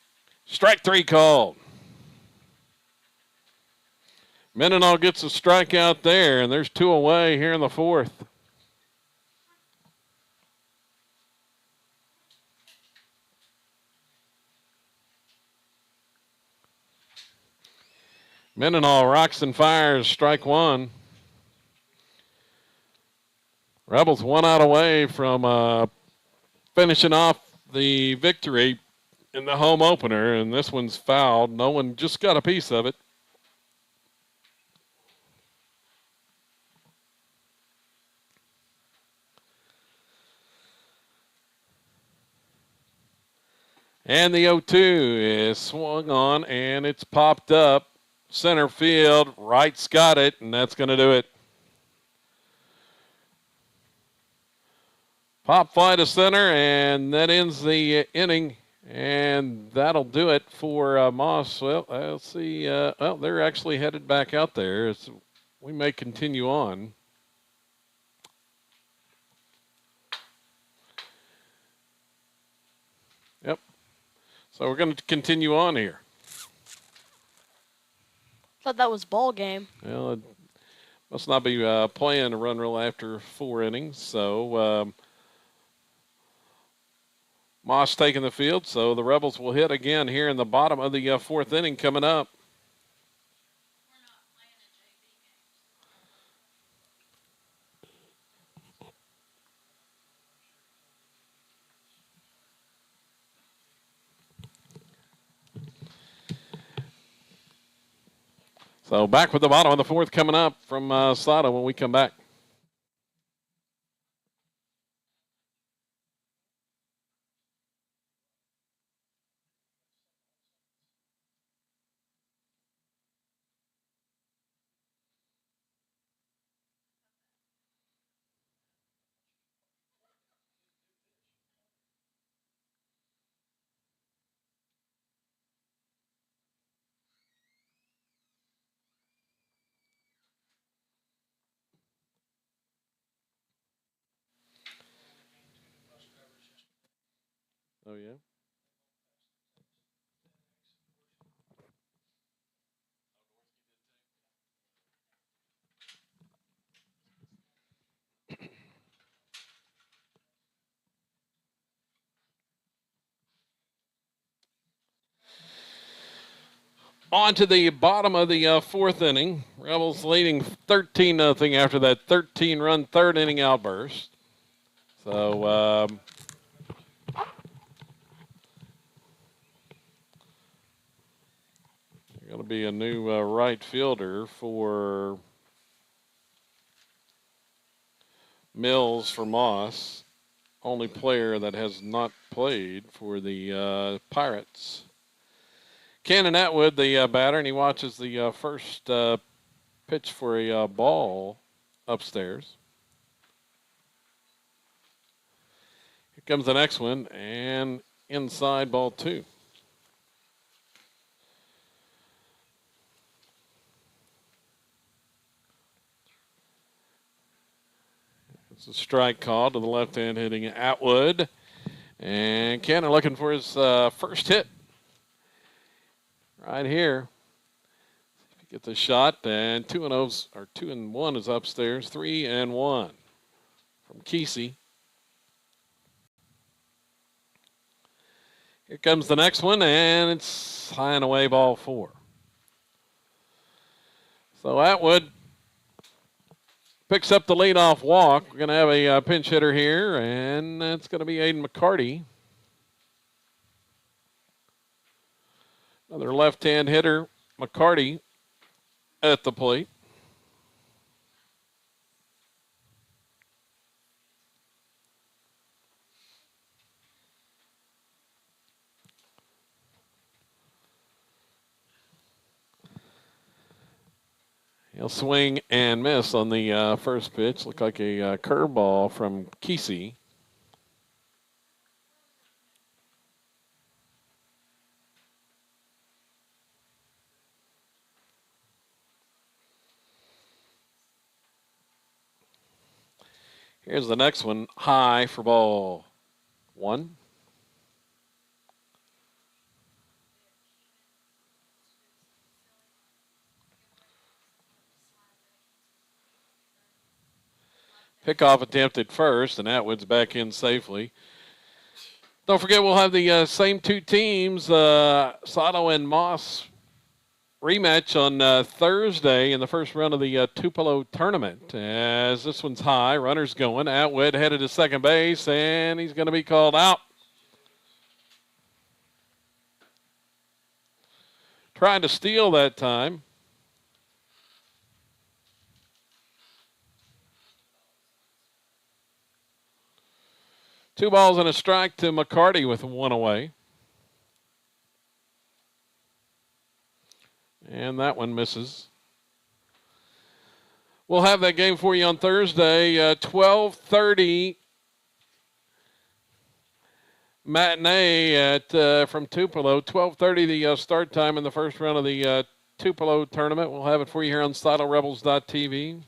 Strike three called. Mendenhall gets a strikeout there, and there's two away here in the fourth. Mendenhall rocks and fires, strike one. Rebels one out away from finishing off the victory in the home opener, and this one's fouled. No one just got a piece of it. And the 0-2 is swung on, and it's popped up. Center field, Wright's got it, and that's going to do it. Pop fly to center, and that ends the inning, and that'll do it for Moss. Well, let's see. Well, they're actually headed back out there. We may continue on. Yep. So we're going to continue on here. Thought that was ball game. Well, it must not be playing a run rule after 4 innings. So Moss taking the field. So the Rebels will hit again here in the bottom of the fourth inning coming up. So back with the bottom of the fourth coming up from Sada when we come back. Oh, yeah? On to the bottom of the fourth inning. Rebels leading 13-0 after that 13-run third inning outburst. So going to be a new right fielder for Mills for Moss. Only player that has not played for the Pirates. Cannon Atwood, the batter, and he watches the first pitch for a ball upstairs. Here comes the next one, and inside ball 2. It's a strike call to the left hand hitting Atwood. And Cannon looking for his first hit right here. If he gets a shot, and 2-1 is upstairs. 3-1 from Kesey. Here comes the next one, and it's high and away, ball 4. So Atwood picks up the leadoff walk. We're going to have a pinch hitter here, and it's going to be Aiden McCarty. Another left-hand hitter, McCarty, at the plate. He'll swing and miss on the first pitch. Looked like a curveball from Kesey. Here's the next one, high for ball 1. Pickoff attempted first, and Atwood's back in safely. Don't forget, we'll have the same two teams, Sato and Moss, rematch on Thursday in the first round of the Tupelo tournament. As this one's high, runners going. Atwood headed to second base, and he's going to be called out. Trying to steal that time. Two balls and a strike to McCarty with 1 away. And that one misses. We'll have that game for you on Thursday, 12:30 matinee at from Tupelo. 12:30 the start time in the first round of the Tupelo tournament. We'll have it for you here on SiloRebels.tv.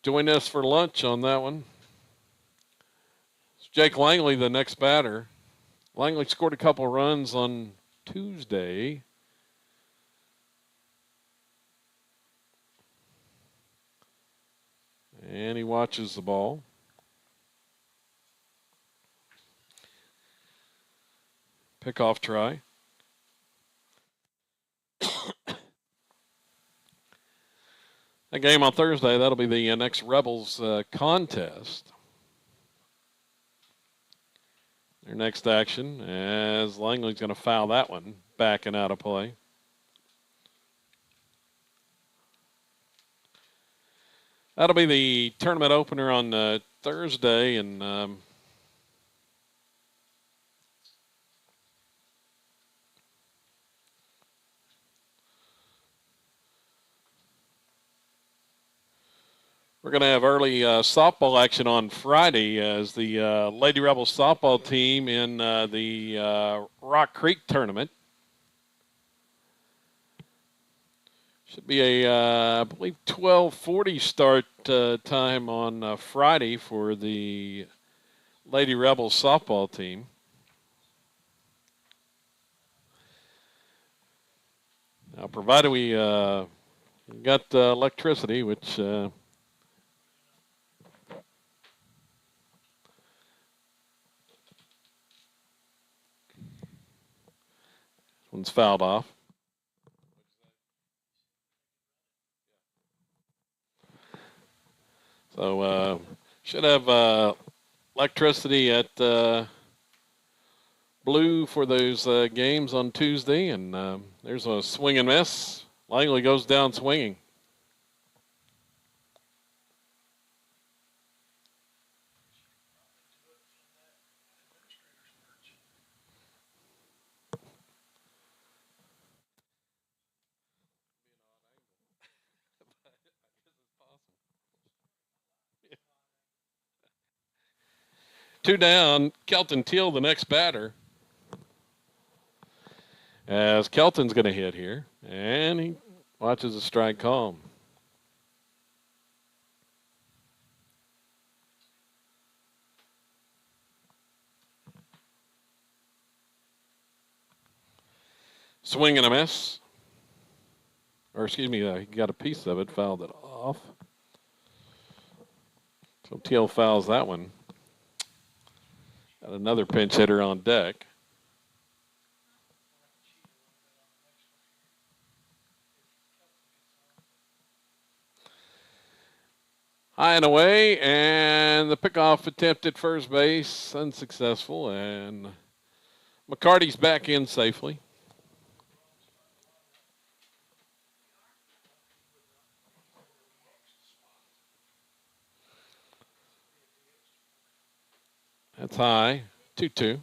Join us for lunch on that one. It's Jake Langley, the next batter. Langley scored a couple runs on Tuesday. And he watches the ball. Pickoff try. That game on Thursday, that'll be the next Rebels contest. Their next action, as Langley's going to foul that one back and out of play. That'll be the tournament opener on Thursday, and we're going to have early softball action on Friday as the Lady Rebels softball team in the Rock Creek tournament Should be a, I believe, 12:40 start time on Friday for the Lady Rebels softball team. Now, provided we got electricity, which one's fouled off. So should have electricity at Blue for those games on Tuesday, and there's a swing and miss. Langley goes down swinging. Two down, Kelton Teal, the next batter. As Kelton's going to hit here, and he watches the strike call. Swing and a miss. Or excuse me, he got a piece of it, fouled it off. So Teal fouls that one. Got another pinch hitter on deck. High and away, and the pickoff attempt at first base unsuccessful, and McCarty's back in safely. That's high, 2-2.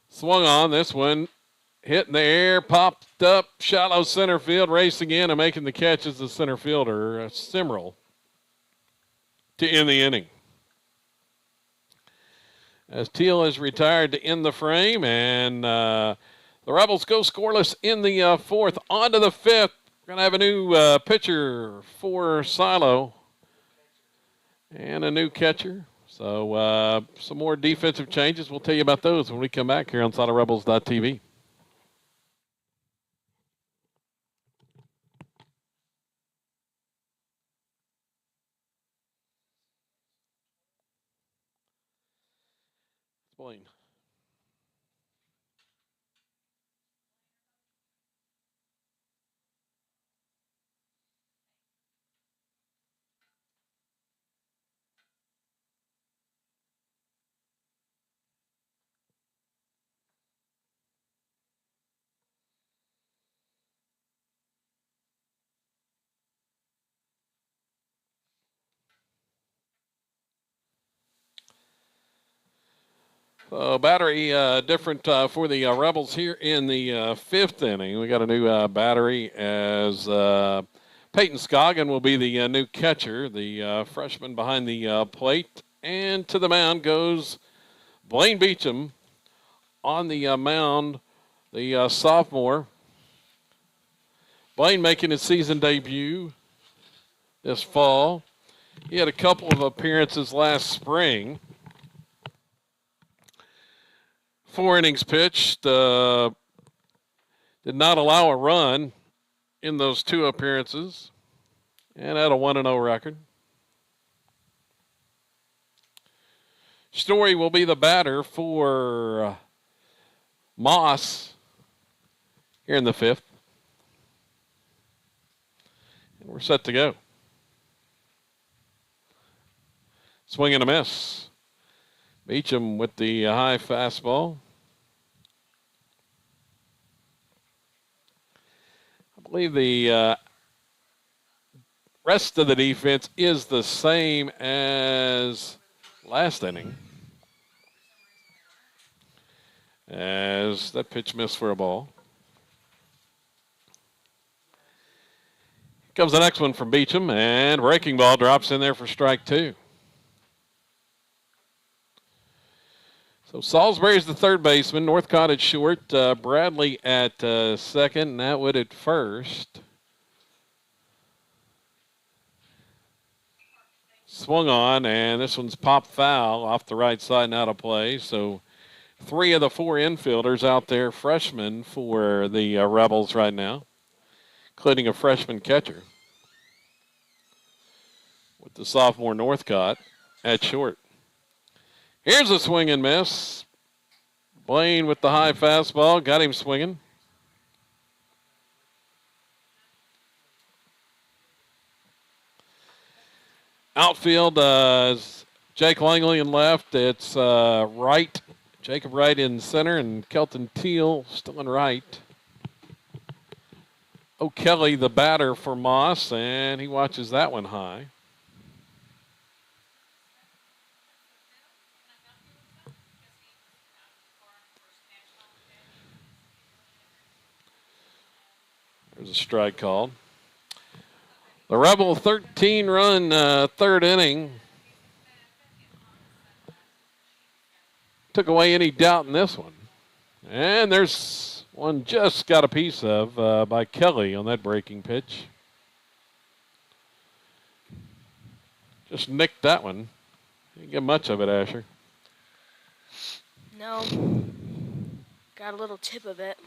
Swung on this one, hit in the air, popped up, shallow center field, racing in and making the catch as the center fielder, Simrel, to end the inning. As Teal is retired to end the frame, and the Rebels go scoreless in the fourth. On to the fifth. We're going to have a new pitcher for Silo and a new catcher. So some more defensive changes. We'll tell you about those when we come back here on SiloRebels.tv. Explain. Battery different for the Rebels here in the fifth inning. We got a new battery as Peyton Scoggin will be the new catcher, the freshman behind the plate. And to the mound goes Blaine Beecham on the mound, the sophomore. Blaine making his season debut this fall. He had a couple of appearances last spring. 4 innings pitched, did not allow a run in those 2 appearances, and had a 1-0 record. Story will be the batter for Moss here in the fifth. And we're set to go. Swing and a miss. Beecham with the high fastball. I believe the rest of the defense is the same as last inning. As that pitch missed for a ball. Here comes the next one from Beecham, and breaking ball drops in there for strike 2. So Salisbury's the third baseman. Northcott at short. Bradley at second. Natwood at first. Swung on, and this one's popped foul off the right side and out of play. So 3 of the 4 infielders out there, freshmen for the Rebels right now, including a freshman catcher with the sophomore Northcott at short. Here's a swing and miss. Blaine with the high fastball, got him swinging. Outfield, Jake Langley in left. It's Wright, Jacob Wright in center, and Kelton Teal still in right. O'Kelly, the batter for Moss, and he watches that one high. There's a strike called. The Rebel 13-run third inning took away any doubt in this one. And there's one just got a piece of by Kelly on that breaking pitch. Just nicked that one. Didn't get much of it, Asher. No. Got a little tip of it.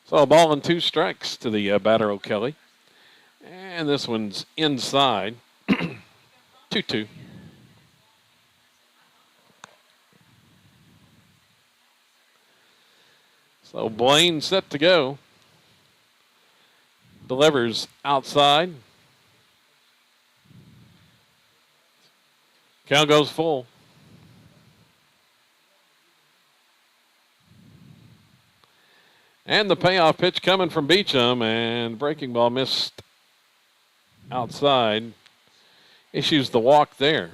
So a ball and 2 strikes to the batter O'Kelly. And this one's inside. 2-2. So Blaine set to go. Delivers outside. Count goes full. And the payoff pitch coming from Beecham, and breaking ball missed outside. Issues the walk there.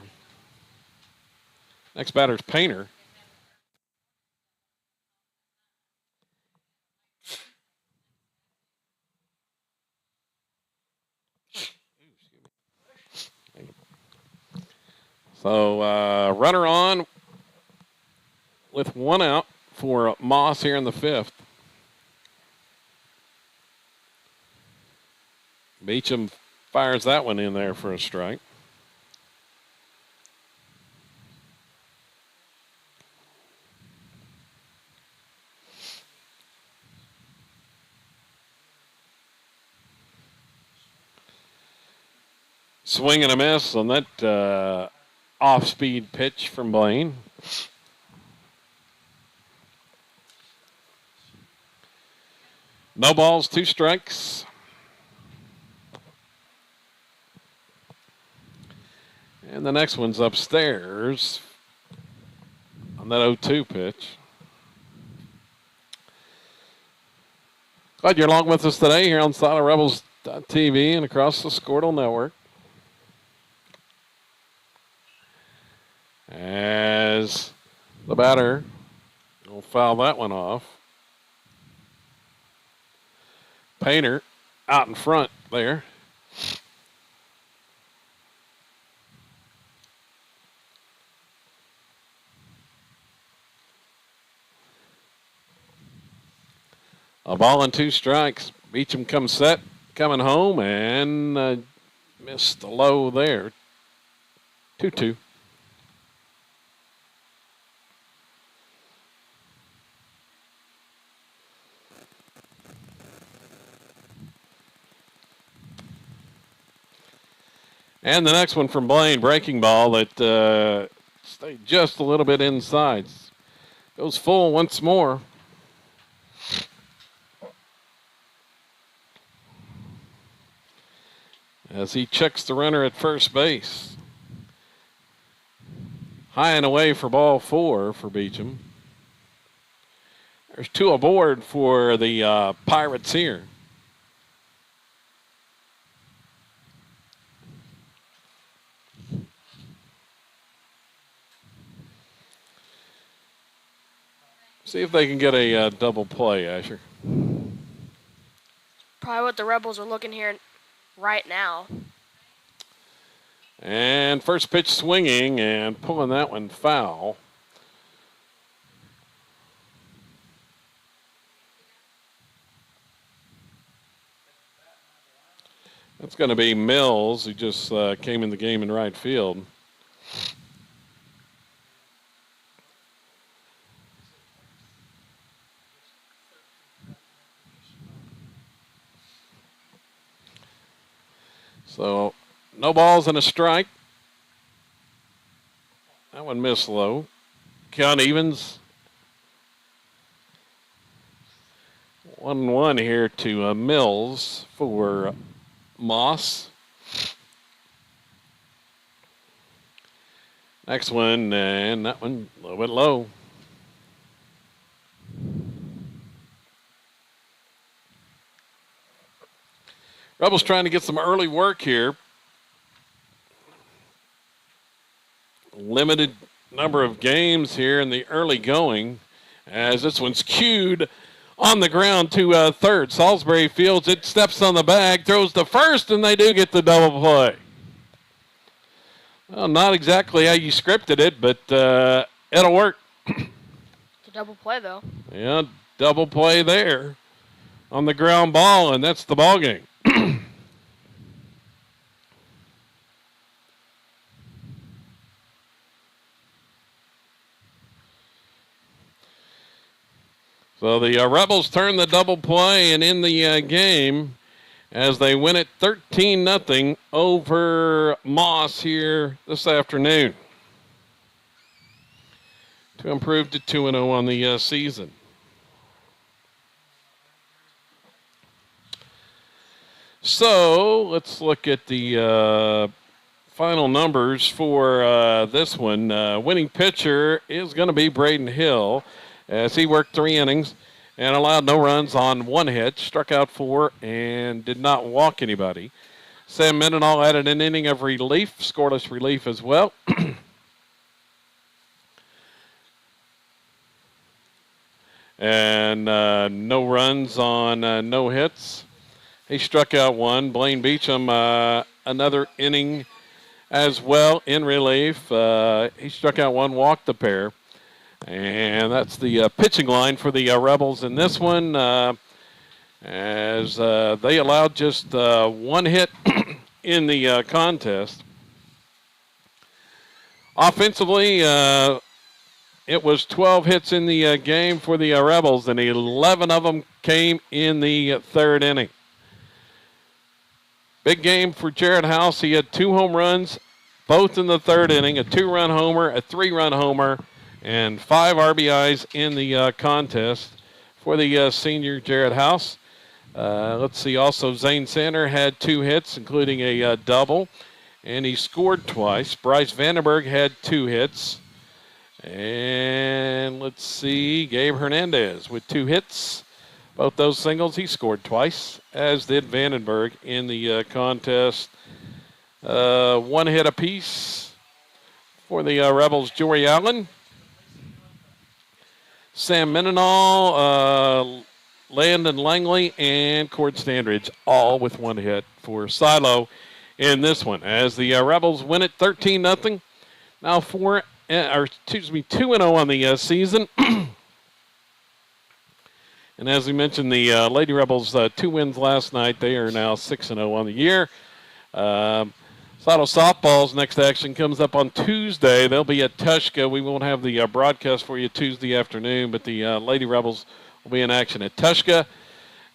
Next batter's Painter. So runner on with 1 out for Moss here in the 5th. Beecham fires that one in there for a strike. Swing and a miss on that off-speed pitch from Blaine. No balls, 2 strikes. And the next one's upstairs on that 0-2 pitch. Glad you're along with us today here on SiloRebels.tv and across the Squirtle Network. As the batter will foul that one off. Painter out in front there. A ball and 2 strikes. Beecham comes set, coming home, and missed the low there. 2-2. And the next one from Blaine, breaking ball that stayed just a little bit inside. Goes full once more. As he checks the runner at first base. High and away for ball 4 for Beecham. There's 2 aboard for the Pirates here. See if they can get a double play, Asher. Probably what the Rebels are looking here right now. And first pitch swinging and pulling that one foul. That's going to be Mills, who just came in the game in right field. So, no balls and a strike. That one missed low. Count evens. 1-1 here to Mills for Moss. Next one, and that one a little bit low. Rebels trying to get some early work here. Limited number of games here in the early going, as this one's cued on the ground to third. Salisbury fields it, steps on the bag, throws to first, and they do get the double play. Well, not exactly how you scripted it, but it'll work. It's a double play, though. Yeah, double play there on the ground ball, and that's the ball game. So the Rebels turn the double play and in the game as they win it 13-0 over Moss here this afternoon to improve to 2-0 on the season. So let's look at the final numbers for this one. Winning pitcher is going to be Braden Hill, as he worked 3 innings and allowed no runs on 1 hit, struck out 4, and did not walk anybody. Sam Mendenhall added an inning of relief, scoreless relief as well. And no runs on no hits. He struck out 1. Blaine Beecham, another inning as well in relief. He struck out 1, walked a pair. And that's the pitching line for the Rebels in this one, as they allowed just 1 hit in the contest. Offensively, it was 12 hits in the game for the Rebels, and 11 of them came in the third inning. Big game for Jared House. He had 2 home runs, both in the third inning, a 2-run homer, a 3-run homer, and 5 RBIs in the contest for the senior Jared House. Let's see, also Zane Sander had 2 hits, including a double, and he scored twice. Bryce Vandenberg had 2 hits. And let's see, Gabe Hernandez with 2 hits. Both those singles, he scored twice, as did Vandenberg in the contest. 1 hit apiece for the Rebels, Jory Allen, Sam Mendenhall, Landon Langley, and Cord Standridge, all with 1 hit for Silo in this one, as the Rebels win it 13-0. Now 2-0 on the season. And as we mentioned, the Lady Rebels 2 wins last night. They are now 6-0 on the year. Saddle Softball's next action comes up on Tuesday. They'll be at Tushka. We won't have the broadcast for you Tuesday afternoon, but the Lady Rebels will be in action at Tushka.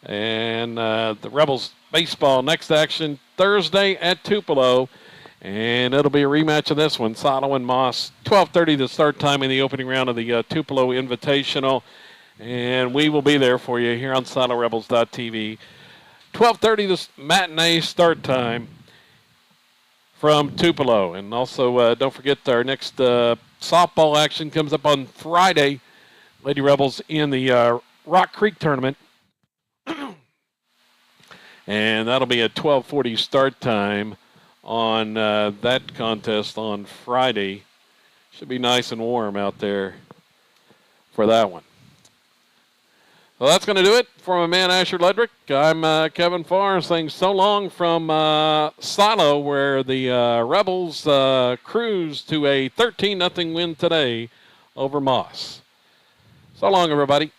And the Rebels baseball next action Thursday at Tupelo. And it'll be a rematch of this one, Silo and Moss. 12:30 the start time in the opening round of the Tupelo Invitational. And we will be there for you here on SiloRebels.tv. 12:30 the matinee start time from Tupelo. And also, don't forget our next softball action comes up on Friday. Lady Rebels in the Rock Creek tournament. And that'll be a 12:40 start time on that contest on Friday. Should be nice and warm out there for that one. Well, that's going to do it for my man Asher Ledrick. I'm Kevin Farr saying so long from Silo, where the Rebels cruise to a 13-0 win today over Moss. So long, everybody.